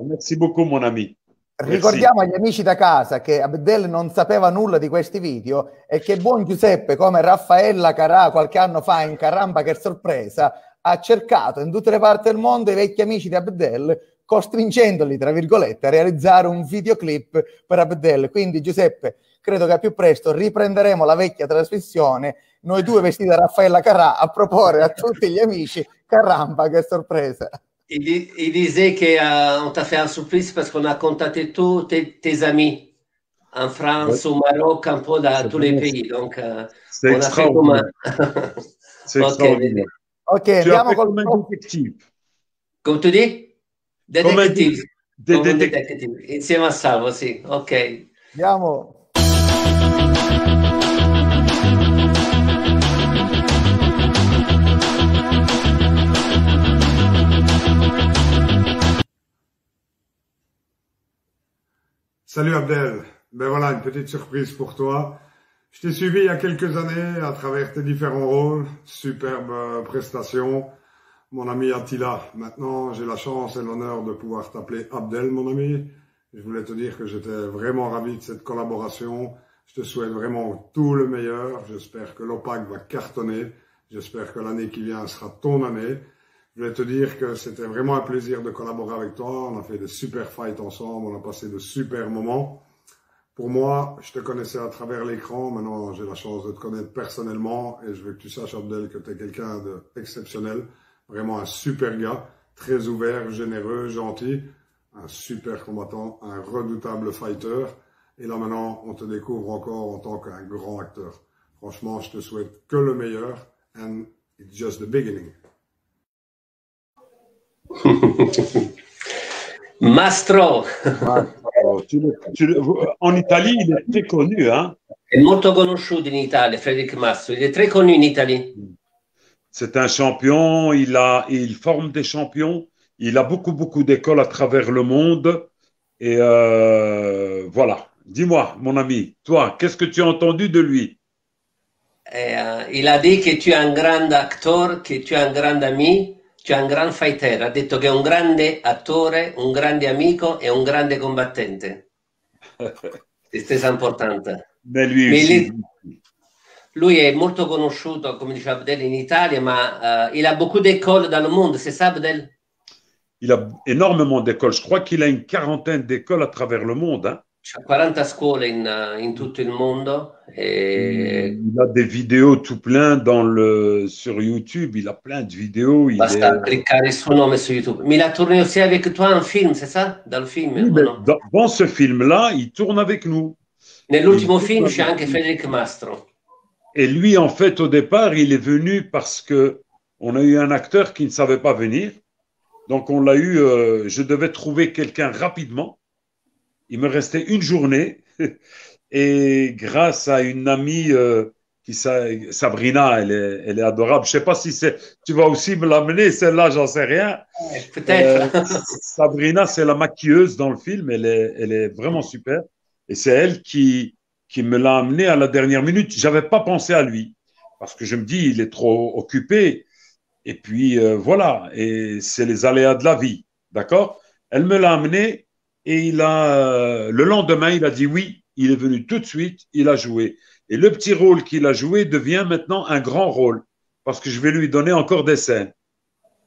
Merci beaucoup, mon ami. Ricordiamo agli amici da casa che Abdel non sapeva nulla di questi video e che buon Giuseppe, come Raffaella Carrà qualche anno fa in Caramba che sorpresa, ha cercato in tutte le parti del mondo i vecchi amici di Abdel, costringendoli, tra virgolette, a realizzare un videoclip per Abdel. Quindi Giuseppe, credo che a più presto riprenderemo la vecchia trasmissione, noi due vestiti da Raffaella Carrà, a proporre a tutti gli amici Caramba che sorpresa. Il disait qu'on t'a fait un surprise parce qu'on a contacté tous tes amis en France, au Maroc, un peu dans tous les pays. Donc, c'est extraordinaire. C'est extraordinaire. Ok, andiamo con un détective. Come tu dis? Detective. Detective. Insieme a Salvo, sì. Ok. Andiamo. Salut Abdel, ben voilà une petite surprise pour toi. Je t'ai suivi il y a quelques années à travers tes différents rôles, superbe prestation. Mon ami Attila, maintenant j'ai la chance et l'honneur de pouvoir t'appeler Abdel mon ami. Je voulais te dire que j'étais vraiment ravi de cette collaboration. Je te souhaite vraiment tout le meilleur. J'espère que l'OPAC va cartonner. J'espère que l'année qui vient sera ton année. Je voulais te dire que c'était vraiment un plaisir de collaborer avec toi. On a fait de super fights ensemble, on a passé de super moments. Pour moi, je te connaissais à travers l'écran. Maintenant, j'ai la chance de te connaître personnellement et je veux que tu saches, Abdel, que tu es quelqu'un d'exceptionnel. Vraiment un super gars, très ouvert, généreux, gentil, un super combattant, un redoutable fighter. Et là maintenant, on te découvre encore en tant qu'un grand acteur. Franchement, je te souhaite que le meilleur and it's just the beginning. Mastro. En Italie, il est très connu. Hein? È molto conosciuto in Italia, Frédéric Mastro. Il est très connu in Italie. C'est un champion, il forme des champions. Il a beaucoup d'écoles à travers le monde. Et voilà. Dis-moi, mon ami, toi, qu'est-ce que tu as entendu de lui? Il a dit que tu es un grand acteur, que tu es un grand ami. Tu es un gran fighter, ha detto che è un grande attore, un grande amico e un grande combattente. Questo è importante. Lui è molto conosciuto, come diceva Abdel, in Italia, ma il a beaucoup d'écoles dans le monde, c'est ça, Abdel? Il a énormément d'écoles. Je crois qu'il a une 40aine d'écoles à travers le monde. Hein? C'ha 40 scuole in tutto il mondo. Il a des vidéos tout plein sur YouTube. Il a plein de vidéos. Basta cliccare il suo nome su YouTube. Mais il a tourné aussi avec toi un film, c'est ça? Dans le film? Oui, no? Dans ce film-là, il tourne avec nous. Nell'ultimo film c'è anche Frédéric Mastro. Et lui, en fait, au départ, il est venu parce que on a eu un acteur qui ne savait pas venir. Donc, on l'a eu. Je devais trouver quelqu'un rapidement. Il me restait une journée et grâce à une amie Sabrina, elle est adorable. Je ne sais pas si tu vas aussi me l'amener, celle-là, j'en sais rien. Peut-être. Sabrina, c'est la maquilleuse dans le film, elle est vraiment super. Et c'est elle qui me l'a amené à la dernière minute. Je n'avais pas pensé à lui parce que je me dis, il est trop occupé. Et puis voilà, et c'est les aléas de la vie, d'accord? Elle me l'a amené. Et le lendemain, il a dit oui, il est venu tout de suite, il a joué. Et le petit rôle qu'il a joué devient maintenant un grand rôle, parce que je vais lui donner encore des scènes.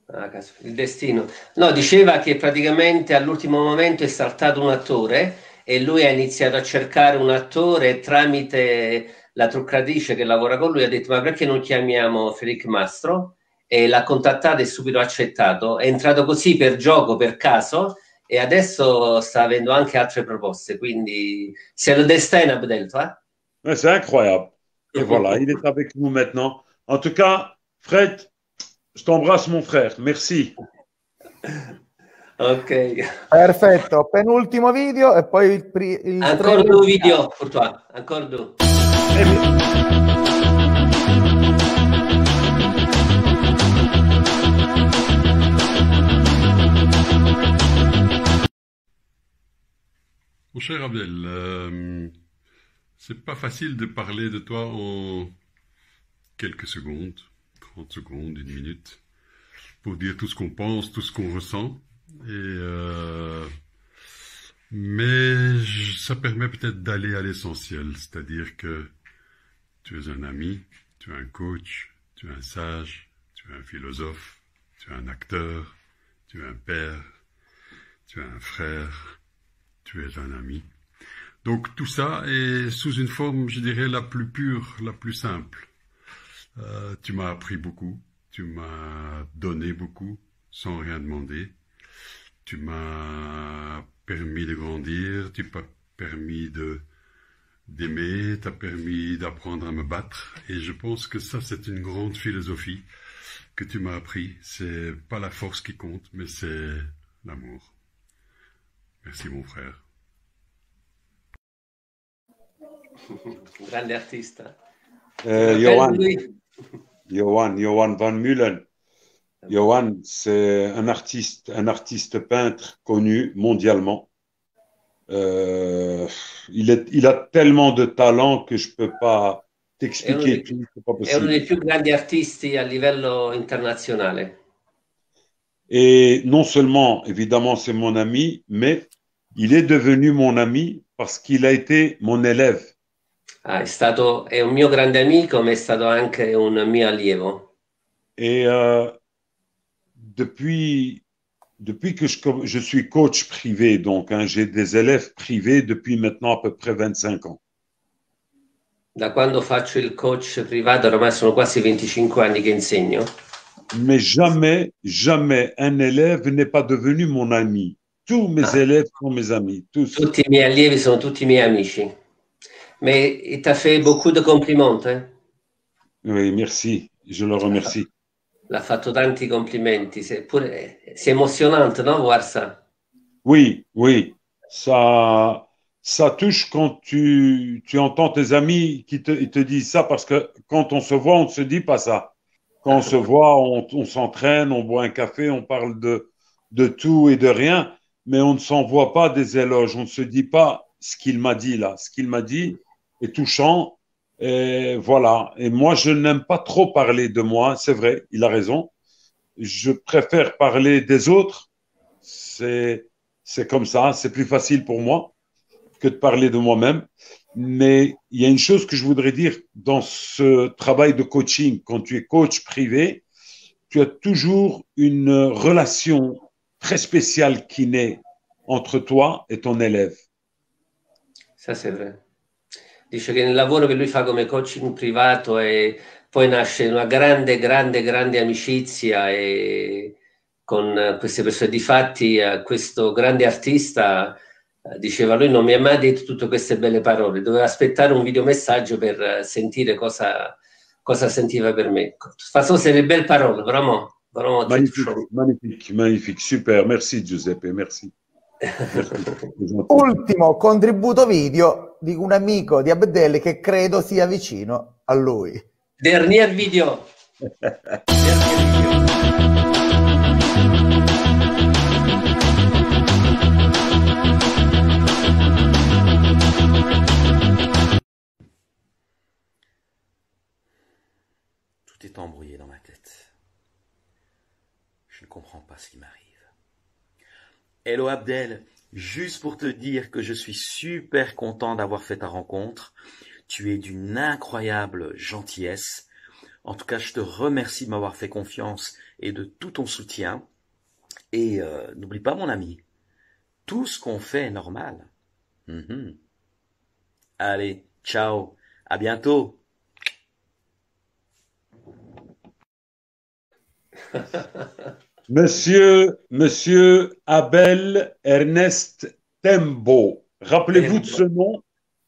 Ah, il destino. No, diceva che praticamente all'ultimo momento è saltato un attore e lui ha iniziato a cercare un attore tramite la truccatrice che lavora con lui ha detto: ma perché non chiamiamo Frédéric Mastro? E l'ha contattato e subito accettato. È entrato così per gioco, per caso, et adesso sta avendo anche altre proposte. Quindi c'est le destin, Abdel, toi. Ouais, c'est incroyable. Et voilà, il est avec nous maintenant. En tout cas, Fred, je t'embrasse, mon frère. Merci. Ok. Perfetto, penultimo video e poi il Ancora due video pour toi. Ancora due. Mon cher Abdel, c'est pas facile de parler de toi en quelques secondes, 30 secondes, 1 minute, pour dire tout ce qu'on pense, tout ce qu'on ressent. Mais ça permet peut-être d'aller à l'essentiel, c'est-à-dire que tu es un ami, tu es un coach, tu es un sage, tu es un philosophe, tu es un acteur, tu es un père, tu es un frère, tu es un ami. Donc tout ça est sous une forme, je dirais, la plus pure, la plus simple. Tu m'as appris beaucoup, tu m'as donné beaucoup, sans rien demander. Tu m'as permis de grandir, tu m'as permis d'aimer, tu as permis d'apprendre à me battre. Et je pense que ça, c'est une grande philosophie que tu m'as appris. C'est pas la force qui compte, mais c'est l'amour. Merci, mon frère. Grande artista. Johan van Mullen. Johan, c'est un artiste peintre connu mondialement. Il a tellement de talent que je peux pas t'expliquer tout, c'est pas È uno possible. dei più grandi artisti a livello internazionale. Et non seulement, évidemment, c'est mon ami, mais il est devenu mon ami parce qu'il a été mon élève. È un mio grande amico, ma è stato anche un mio allievo. Et depuis que je suis coach privé, donc j'ai des élèves privés depuis maintenant à peu près 25 ans. Da quando faccio il coach privato, ormai sono quasi 25 anni che insegno. Mais jamais un élève n'est pas devenu mon ami. Tous mes élèves sont mes amis, tous. Tutti i miei allievi sono tutti i miei amici. Mais il t'a fait beaucoup de compliments. Oui, merci, je le remercie. L'ha fatto tanti complimenti. C'est émotionnant, non, voir ça? Oui, ça touche quand tu entends tes amis qui ils te disent ça, parce que quand on se voit, on ne se dit pas ça. Quand on se voit, on s'entraîne, on boit un café, on parle de tout et de rien, mais on ne s'envoie pas des éloges, on ne se dit pas ce qu'il m'a dit là. Ce qu'il m'a dit est touchant, et voilà. Et moi, je n'aime pas trop parler de moi, c'est vrai, il a raison. Je préfère parler des autres, c'est comme ça, c'est plus facile pour moi que de parler de moi-même. Mais il y a une chose que je voudrais dire dans ce travail de coaching. Quand tu es coach privé, tu as toujours une relation très spéciale qui naît entre toi et ton élève. Ça, c'est vrai. Dice che nel lavoro che lui fa come coaching privato e poi nasce una grande amicizia e con queste persone. Difatti, questo grande artista diceva: lui non mi ha mai detto tutte queste belle parole, doveva aspettare un videomessaggio per sentire cosa sentiva per me. De toute façon, c'est des belles paroles, vraiment magnifique, super, merci Giuseppe, merci. Ultimo contributo video di un amico di Abdel che credo sia vicino a lui. Dernier video. Tout est embrouillé dans ma tête. Je ne comprends pas ce qui m'arrive. Hello Abdel, juste pour te dire que je suis super content d'avoir fait ta rencontre. Tu es d'une incroyable gentillesse. En tout cas, je te remercie de m'avoir fait confiance et de tout ton soutien. Et n'oublie pas mon ami, tout ce qu'on fait est normal. Allez, ciao, À bientôt. Monsieur Abel Ernest Tembo. Rappelez-vous de ce nom.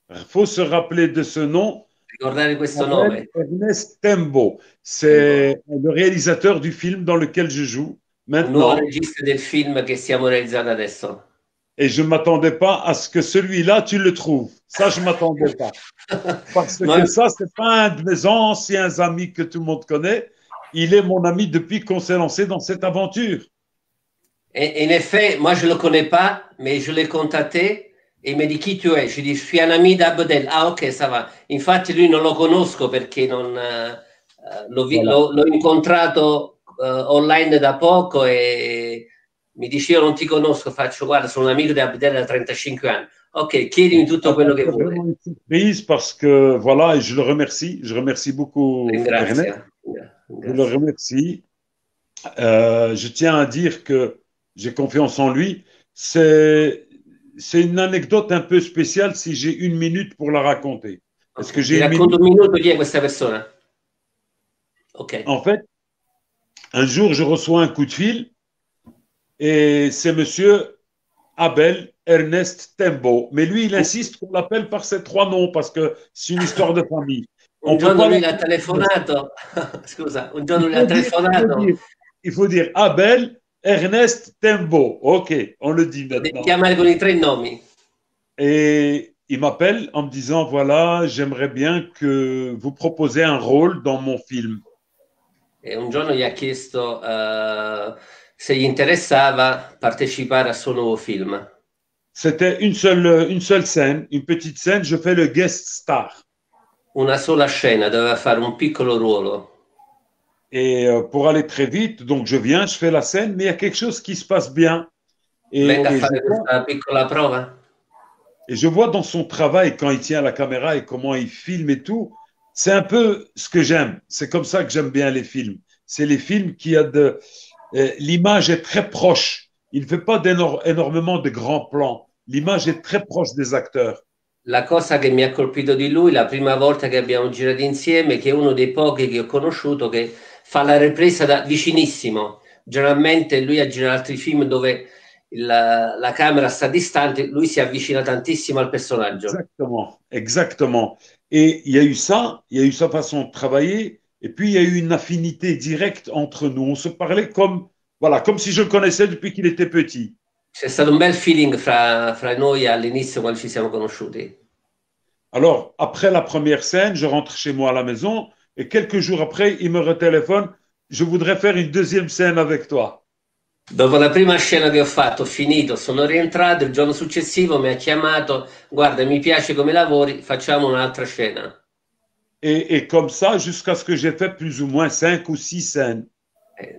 Il faut se rappeler de ce nom. Ricordare questo Abel nome. Ernest Tembo. C'est le réalisateur du film dans lequel je joue Un nuovo maintenant. regista del film che stiamo realizzando adesso. Et je ne m'attendais pas à ce que celui-là, tu le trouves. Ça, je ne m'attendais pas. Parce que ça, ce n'est pas un de mes anciens amis que tout le monde connaît. Il est mon ami depuis qu'on s'est lancé dans cette aventure. Et in effetti, moi je le connais pas, mais je l'ai contacté e mi dit chi tu es. Je dis, je suis un ami d'Abdel. Ah ok, ça va. Infatti lui non lo conosco perché non, l'ho incontrato online da poco e mi dice io non ti conosco, faccio guarda, sono un amico di Abdel da 35 anni. Ok, chiedimi tutto quello che vuoi. C'est vraiment une surprise parce que voilà, et je le remercie. Je remercie beaucoup Ernest. Je le remercie. Je tiens à dire que j'ai confiance en lui. C'est une anecdote un peu spéciale si j'ai une minute pour la raconter. Est-ce que j'ai Ti racconto un minuto chi è questa persona? Ok. En fait, un jour, je reçois un coup de fil et c'est monsieur Abel Ernest Tembo. Mais lui, il insiste qu'on l'appelle par ses 3 noms parce que c'est une histoire de famille. Un giorno lui l'ha telefonato. Scusa, un giorno lui ha telefonato. Il faut dire Abel Ernest Tembo. Ok, on le dit maintenant. Devi chiamare con i 3 nomi. Et il m'appelle en me disant, voilà, j'aimerais bien que vous proposiez un rôle dans mon film. E un giorno gli ha chiesto se gli interessava partecipare al suo nuovo film. C'était une seule scène, une petite scène, je fais le guest star. Una sola scena, doveva fare un piccolo ruolo. Et pour aller très vite, donc je viens, je fais la scène, mais il y a quelque chose qui se passe bien. Venga a fare questa piccola prova. Et je vois dans son travail, quand il tient la caméra et comment il filme et tout, c'est un peu ce que j'aime. C'est comme ça que j'aime bien les films. C'est les films qui a de... l'image est très proche. Il ne fait pas énormément de grands plans. L'image est très proche des acteurs. La cosa che mi ha colpito di lui, la prima volta che abbiamo girato insieme, che è uno dei pochi che ho conosciuto che fa la ripresa da vicinissimo. Generalmente lui ha girato altri film dove la camera sta distante, lui si avvicina tantissimo al personaggio. Exactement, exactement. Et il y a eu sa façon de travailler, et puis il y a eu une affinité directe entre nous. On se parlait comme si je le connaissais depuis qu'il était petit. C'è stato un bel feeling fra noi all'inizio quando ci siamo conosciuti. Alors, après la première scène, je rentre chez moi à la maison, et quelques jours après, il me retéléphone, je voudrais faire une deuxième scène avec toi. Dopo la prima scena che ho fatto, ho finito, sono rientrato, il giorno successivo mi ha chiamato, guarda, mi piace come lavori, facciamo un'altra scena. Et comme ça, jusqu'à ce que j'ai fait plus ou moins 5 ou 6 scènes.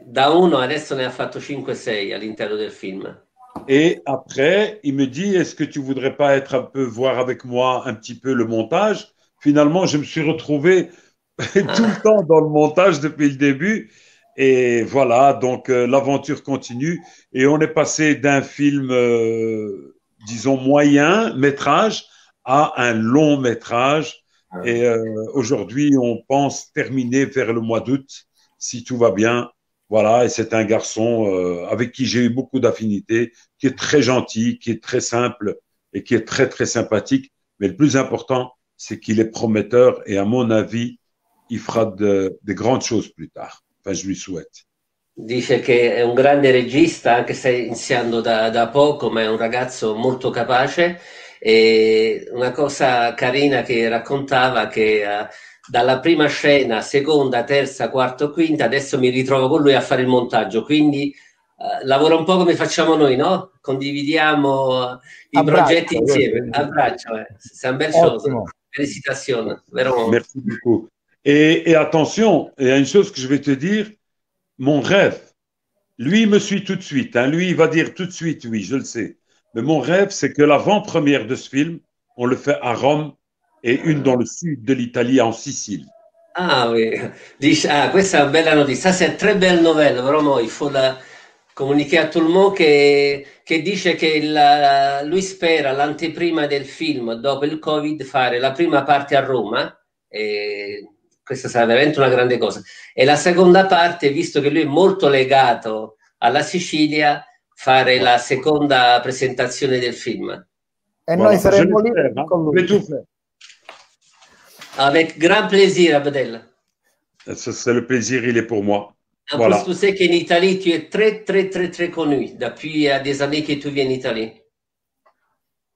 Da uno adesso ne ha fatto 5-6 all'interno del film. Et après, il me dit, est-ce que tu voudrais pas être un peu, voir avec moi un petit peu le montage? Finalement, je me suis retrouvé tout le temps dans le montage depuis le début. Et voilà, donc l'aventure continue. Et on est passé d'un film, disons, moyen métrage à un long métrage. Et aujourd'hui, on pense terminer vers le mois d'août, si tout va bien. Voilà, et c'est un garçon avec qui j'ai eu beaucoup d'affinités, qui est très gentil, qui est très simple et qui est très, très sympathique. Mais le plus important, c'est qu'il est prometteur et à mon avis, il fera de grandes choses plus tard. Enfin, je lui souhaite. Dice che è un grande regista, anche se iniziando da poco, ma è un ragazzo molto capace. E una cosa carina che raccontava che dalla prima scena, seconda, terza, quarta, quinta, adesso mi ritrovo con lui a fare il montaggio, quindi lavora un po' come facciamo noi, no? Condividiamo i progetti insieme, a braccio, c'est une belle chose. Félicitations, vraiment. Merci beaucoup. Et attention, il y a une chose que je vais te dire, mon rêve, lui il me suit tout de suite, hein, lui il va dire tout de suite oui, je le sais, mais mon rêve c'est que l'avant-première de ce film, on le fait à Rome et une dans le sud de l'Italie, en Sicile. Ah oui, dice, questa è una bella notizia, c'est très belle nouvelle, vraiment, il faut la comuniquer a tout le monde che dice che lui spera l'anteprima del film, dopo il Covid, fare la prima parte a Roma E questa sarà veramente una grande cosa. E la seconda parte, visto che lui è molto legato alla Sicilia, fare la seconda presentazione del film. E noi saremo lì con lui. Avec grand plaisir, Abdel. C'est le plaisir, il est pour moi. En Voilà. plus, tu sais qu'en Italie, tu es très, très, très, très connu depuis des années que tu viens en Italie.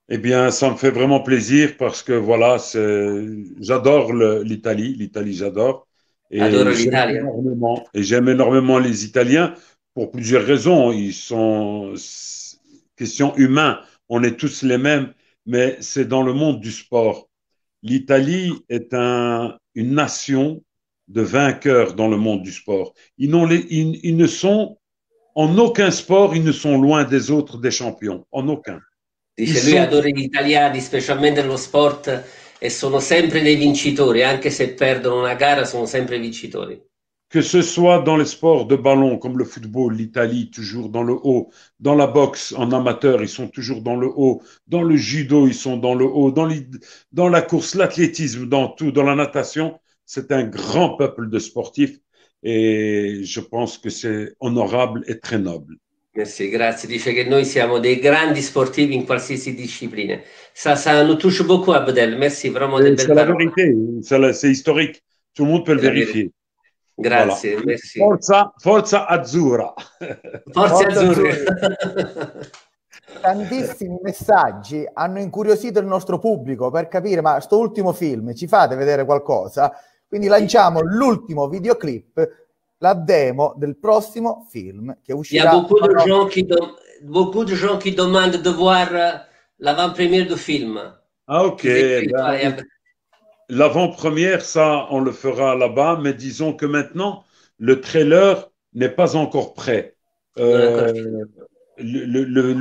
Eh bien, ça me fait vraiment plaisir parce que voilà, j'adore l'Italie. L'Italie, j'adore. Adoro l'Italia. Et j'aime énormément les Italiens pour plusieurs raisons. Ils sont, question humaine, on est tous les mêmes, mais c'est dans le monde du sport. L'Italie est une nation de vainqueurs dans le monde du sport. Ils ne sont, en aucun sport, ils ne sont loin des autres des champions. En aucun. Dice lui adora gli italiani, specialmente nello sport, e sono sempre dei vincitori, anche se perdono una gara, sono sempre vincitori. Que ce soit dans les sports de ballon comme le football, l'Italie toujours dans le haut, dans la boxe en amateur, ils sont toujours dans le haut, dans le judo, ils sont dans le haut, dans la course, l'athlétisme, dans tout, dans la natation, c'est un grand peuple de sportifs et je pense que c'est honorable et très noble. Merci, grazie. Dice che noi siamo dei grandi sportivi in qualsiasi disciplina. Ça nous touche beaucoup, Abdel. Merci, vraiment de belles C'est la paroles. vérité, c'est historique. Tout le monde peut le vérifier. Grazie, Voilà. merci. Forza Azzurra. Forza Azzurri. Tantissimi messaggi hanno incuriosito il nostro pubblico per capire, ma sto ultimo film, ci fate vedere qualcosa? Quindi lanciamo l'ultimo videoclip, la demo del prossimo film che Il y uscirà. a beaucoup de gens qui demandent de voir l'avant-première du film. Ah, ok. L'avant-première, ça, on le fera là-bas, mais disons que maintenant, le trailer n'est pas encore prêt. Le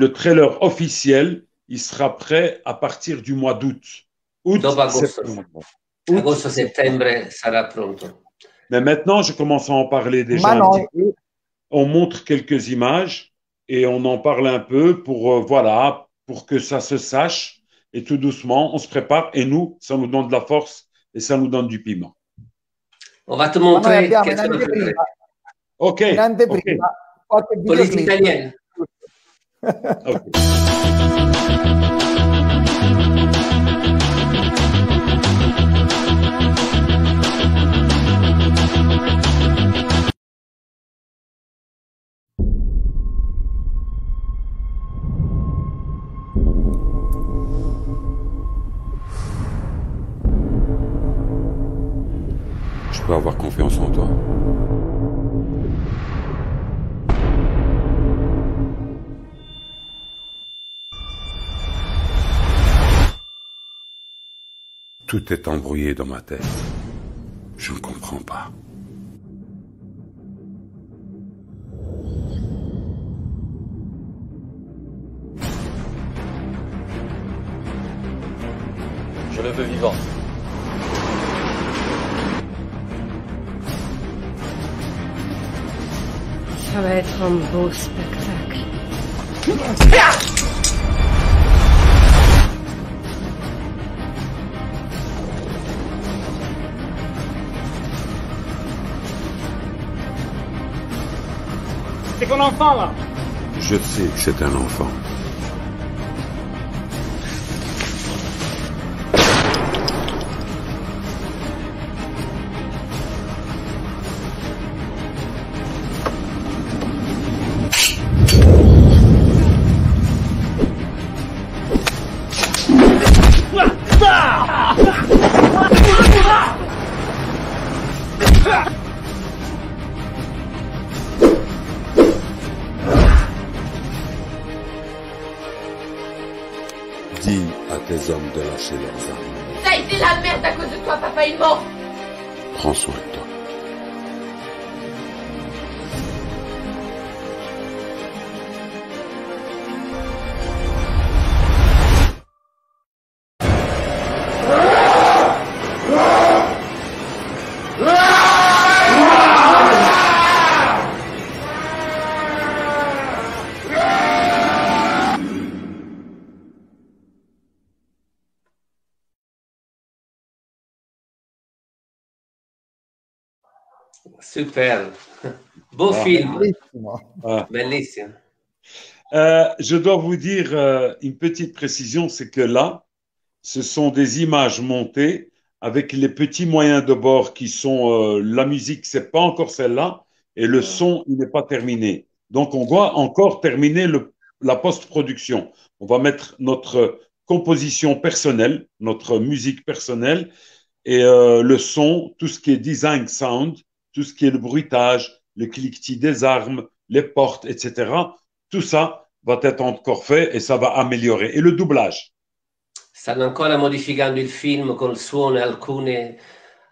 trailer officiel, il sera prêt à partir du mois d'août. Dopo agosto-settembre sarà pronto. Mais maintenant, je commence à en parler déjà un petit peu. On montre quelques images et on en parle un peu pour, voilà, pour que ça se sache. Et tout doucement, on se prépare et nous, ça nous donne de la force et ça nous donne du piment. On va te montrer abbiamo che sono prêt. Ok. In anteprima, qualche Police videoclip. italienne. Je peux avoir confiance en toi. Tout est embrouillé dans ma tête. Je ne comprends pas. Je le veux vivant. Ça va être un beau spectacle. C'est ton enfant, là. Je sais que c'est un enfant. Dis à tes hommes de lâcher leurs armes. Ça a été la merde à cause de toi, papa, il ment. Prends soin de toi. Super. Beau film. Bellissimo. Bellissimo. Je dois vous dire une petite précision, c'est que là, ce sont des images montées avec les petits moyens de bord qui sont la musique, c'est pas encore celle-là, et le son, il n'est pas terminé. Donc, on doit encore terminer la post-production. On va mettre notre composition personnelle, notre musique personnelle, et le son, tout ce qui est design sound, tout ce qui est le bruitage, le cliquetis des armes, les portes, etc. Tout ça va être encore fait et ça va améliorer. Et le doublage. Stanno ancora modificando il film col suono e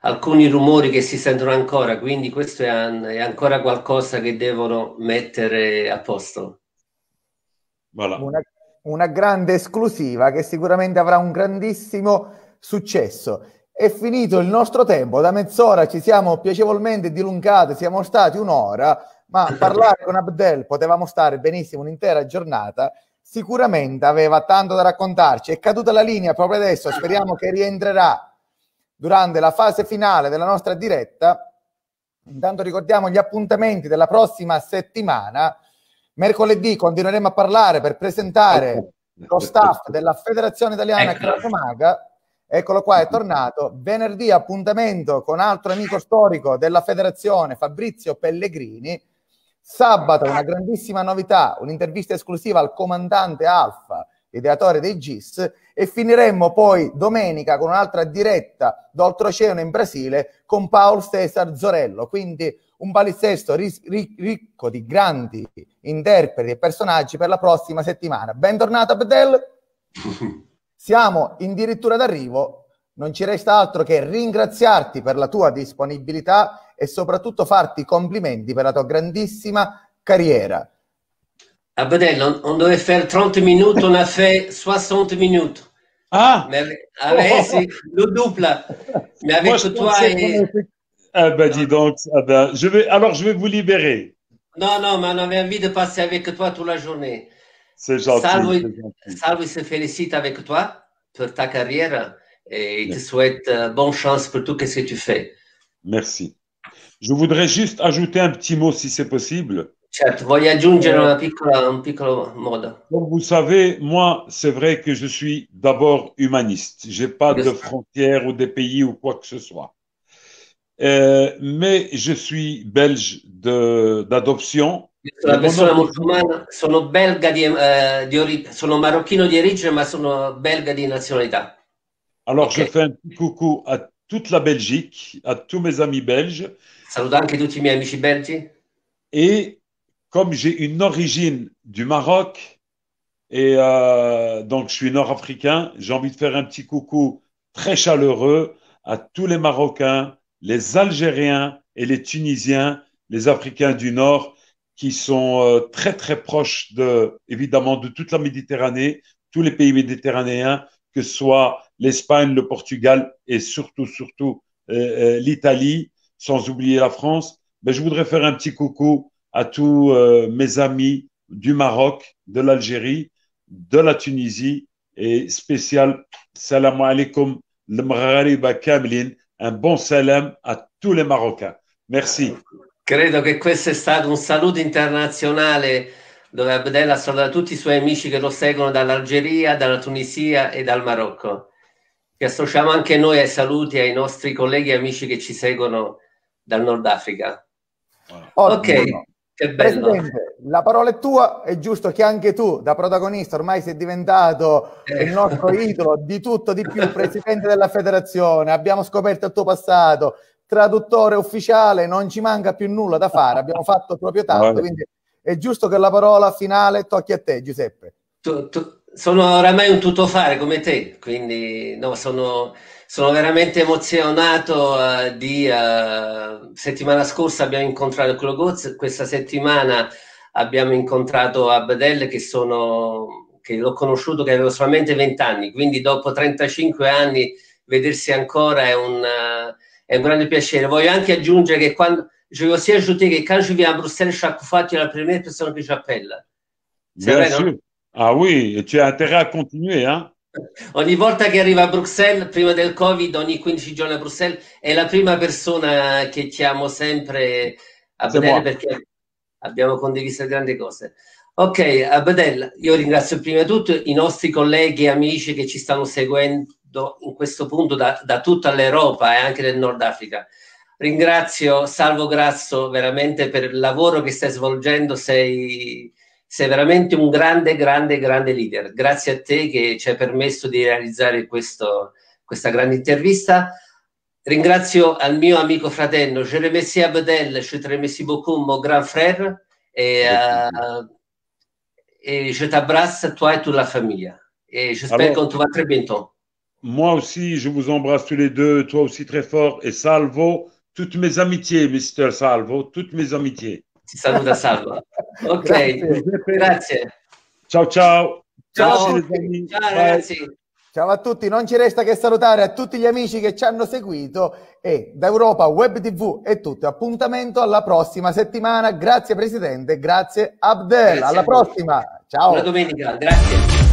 alcuni rumori che si sentono ancora, quindi questo è ancora qualcosa che devono mettere a posto. Voilà. Una grande esclusiva che sicuramente avrà un grandissimo successo. È finito il nostro tempo, da mezz'ora ci siamo piacevolmente dilungati, siamo stati un'ora, ma parlare con Abdel potevamo stare benissimo un'intera giornata. Sicuramente aveva tanto da raccontarci. È caduta la linea proprio adesso, speriamo che rientrerà durante la fase finale della nostra diretta. Intanto ricordiamo gli appuntamenti della prossima settimana. Mercoledì continueremo a parlare per presentare lo staff della Federazione Italiana Krav Maga. Eccolo qua, è tornato. Venerdì appuntamento con altro amico storico della federazione, Fabrizio Pellegrini. Sabato una grandissima novità, un'intervista esclusiva al comandante Alfa, ideatore dei GIS, e finiremmo poi domenica con un'altra diretta d'oltreoceano in Brasile con Paul César Zorello. Quindi un palinsesto ricco di grandi interpreti e personaggi per la prossima settimana. Bentornato Abdel. Siamo addirittura d'arrivo, non ci resta altro che ringraziarti per la tua disponibilità e soprattutto farti complimenti per la tua grandissima carriera. Abdel, on devait faire 30 minutes, on a fait 60 minutes. Ah, c'est le double. Mais avec toi dis donc, je vais vous libérer. Non, mais on avait envie de passer avec toi toute la journée. C'est gentil. Salvo se félicite avec toi pour ta carrière et il te souhaite bonne chance pour tout ce que tu fais. Merci. Je voudrais juste ajouter un petit mot si c'est possible. Certo, voglio aggiungere un piccolo modo. Comme vous savez, moi, c'est vrai que je suis d'abord humaniste. Je n'ai pas de frontières ou des pays ou quoi que ce soit. Mais je suis belge d'adoption. Sono una persona musulmana, sono belga sono marocchino di origine, ma sono belga di nazionalità. Alors, je fais un petit coucou à toute la Belgique, à tous mes amis belges. Saluto anche tutti I miei amici belgi. Et comme j'ai une origine du Maroc, et donc je suis nord-africain, j'ai envie de faire un petit coucou très chaleureux à tous les Marocains, les Algériens et les Tunisiens, les Africains du Nord, qui sont très très proches évidemment de toute la Méditerranée, tous les pays méditerranéens, que ce soit l'Espagne, le Portugal et surtout l'Italie, sans oublier la France. Mais je voudrais faire un petit coucou à tous mes amis du Maroc, de l'Algérie, de la Tunisie et spécial salam alaikum le Maghariba Kamlin, un bon salam à tous les Marocains. Merci. Credo che questo è stato un saluto internazionale dove Abdel ha salutato tutti I suoi amici che lo seguono dall'Algeria, dalla Tunisia e dal Marocco. Ci associamo anche noi ai saluti ai nostri colleghi e amici che ci seguono dal Nord Africa. Ok, che bello. Presidente, la parola è tua, è giusto che anche tu, da protagonista, ormai sei diventato il nostro idolo, di tutto, di più, presidente della federazione, abbiamo scoperto il tuo passato, traduttore ufficiale, non ci manca più nulla da fare, abbiamo fatto proprio tanto, quindi è giusto che la parola finale tocchi a te, Giuseppe. Sono oramai un tuttofare come te, quindi no, sono veramente emozionato settimana scorsa abbiamo incontrato Klogoz, questa settimana abbiamo incontrato Abdel che l'ho conosciuto che avevo solamente 20 anni, quindi dopo 35 anni vedersi ancora è un grande piacere. Voglio anche aggiungere che je veux aussi ajouter que quand je viens à Bruxelles, chaque fois, tu es la première personne que j'appelle. Bien sûr. Ah oui, et tu as intérêt à continuer, hein? Ogni volta che arriva a Bruxelles, prima del Covid, ogni 15 giorni a Bruxelles, è la prima persona che chiamo sempre Abdel perché abbiamo condiviso grandi cose. Ok, Abdel, io ringrazio prima di tutto i nostri colleghi e amici che ci stanno seguendo in questo punto da tutta l'Europa e anche del Nord Africa. Ringrazio Salvo Grasso veramente per il lavoro che stai svolgendo, sei veramente un grande leader. Grazie a te che ci hai permesso di realizzare questa grande intervista. Ringrazio al mio amico fratello, je remercie Abdel, je te remercie beaucoup, mon grand frère, et je t'embrasse, toi et toute la famille. Et j'espère qu'on te voit très bientôt. Moi aussi, je vous embrasse tous les deux, toi aussi très fort, et Salvo, toutes mes amitiés, Mr. Salvo, toutes mes amitiés. Ti saluta Salvo. Ok, grazie. Ciao ciao. Ciao, Merci, ciao ragazzi. Ciao a tutti, non ci resta che salutare a tutti gli amici che ci hanno seguito e da Europa Web TV è tutto. Appuntamento alla prossima settimana. Grazie Presidente, grazie Abdel. Grazie alla prossima. Ciao. Buona domenica, grazie.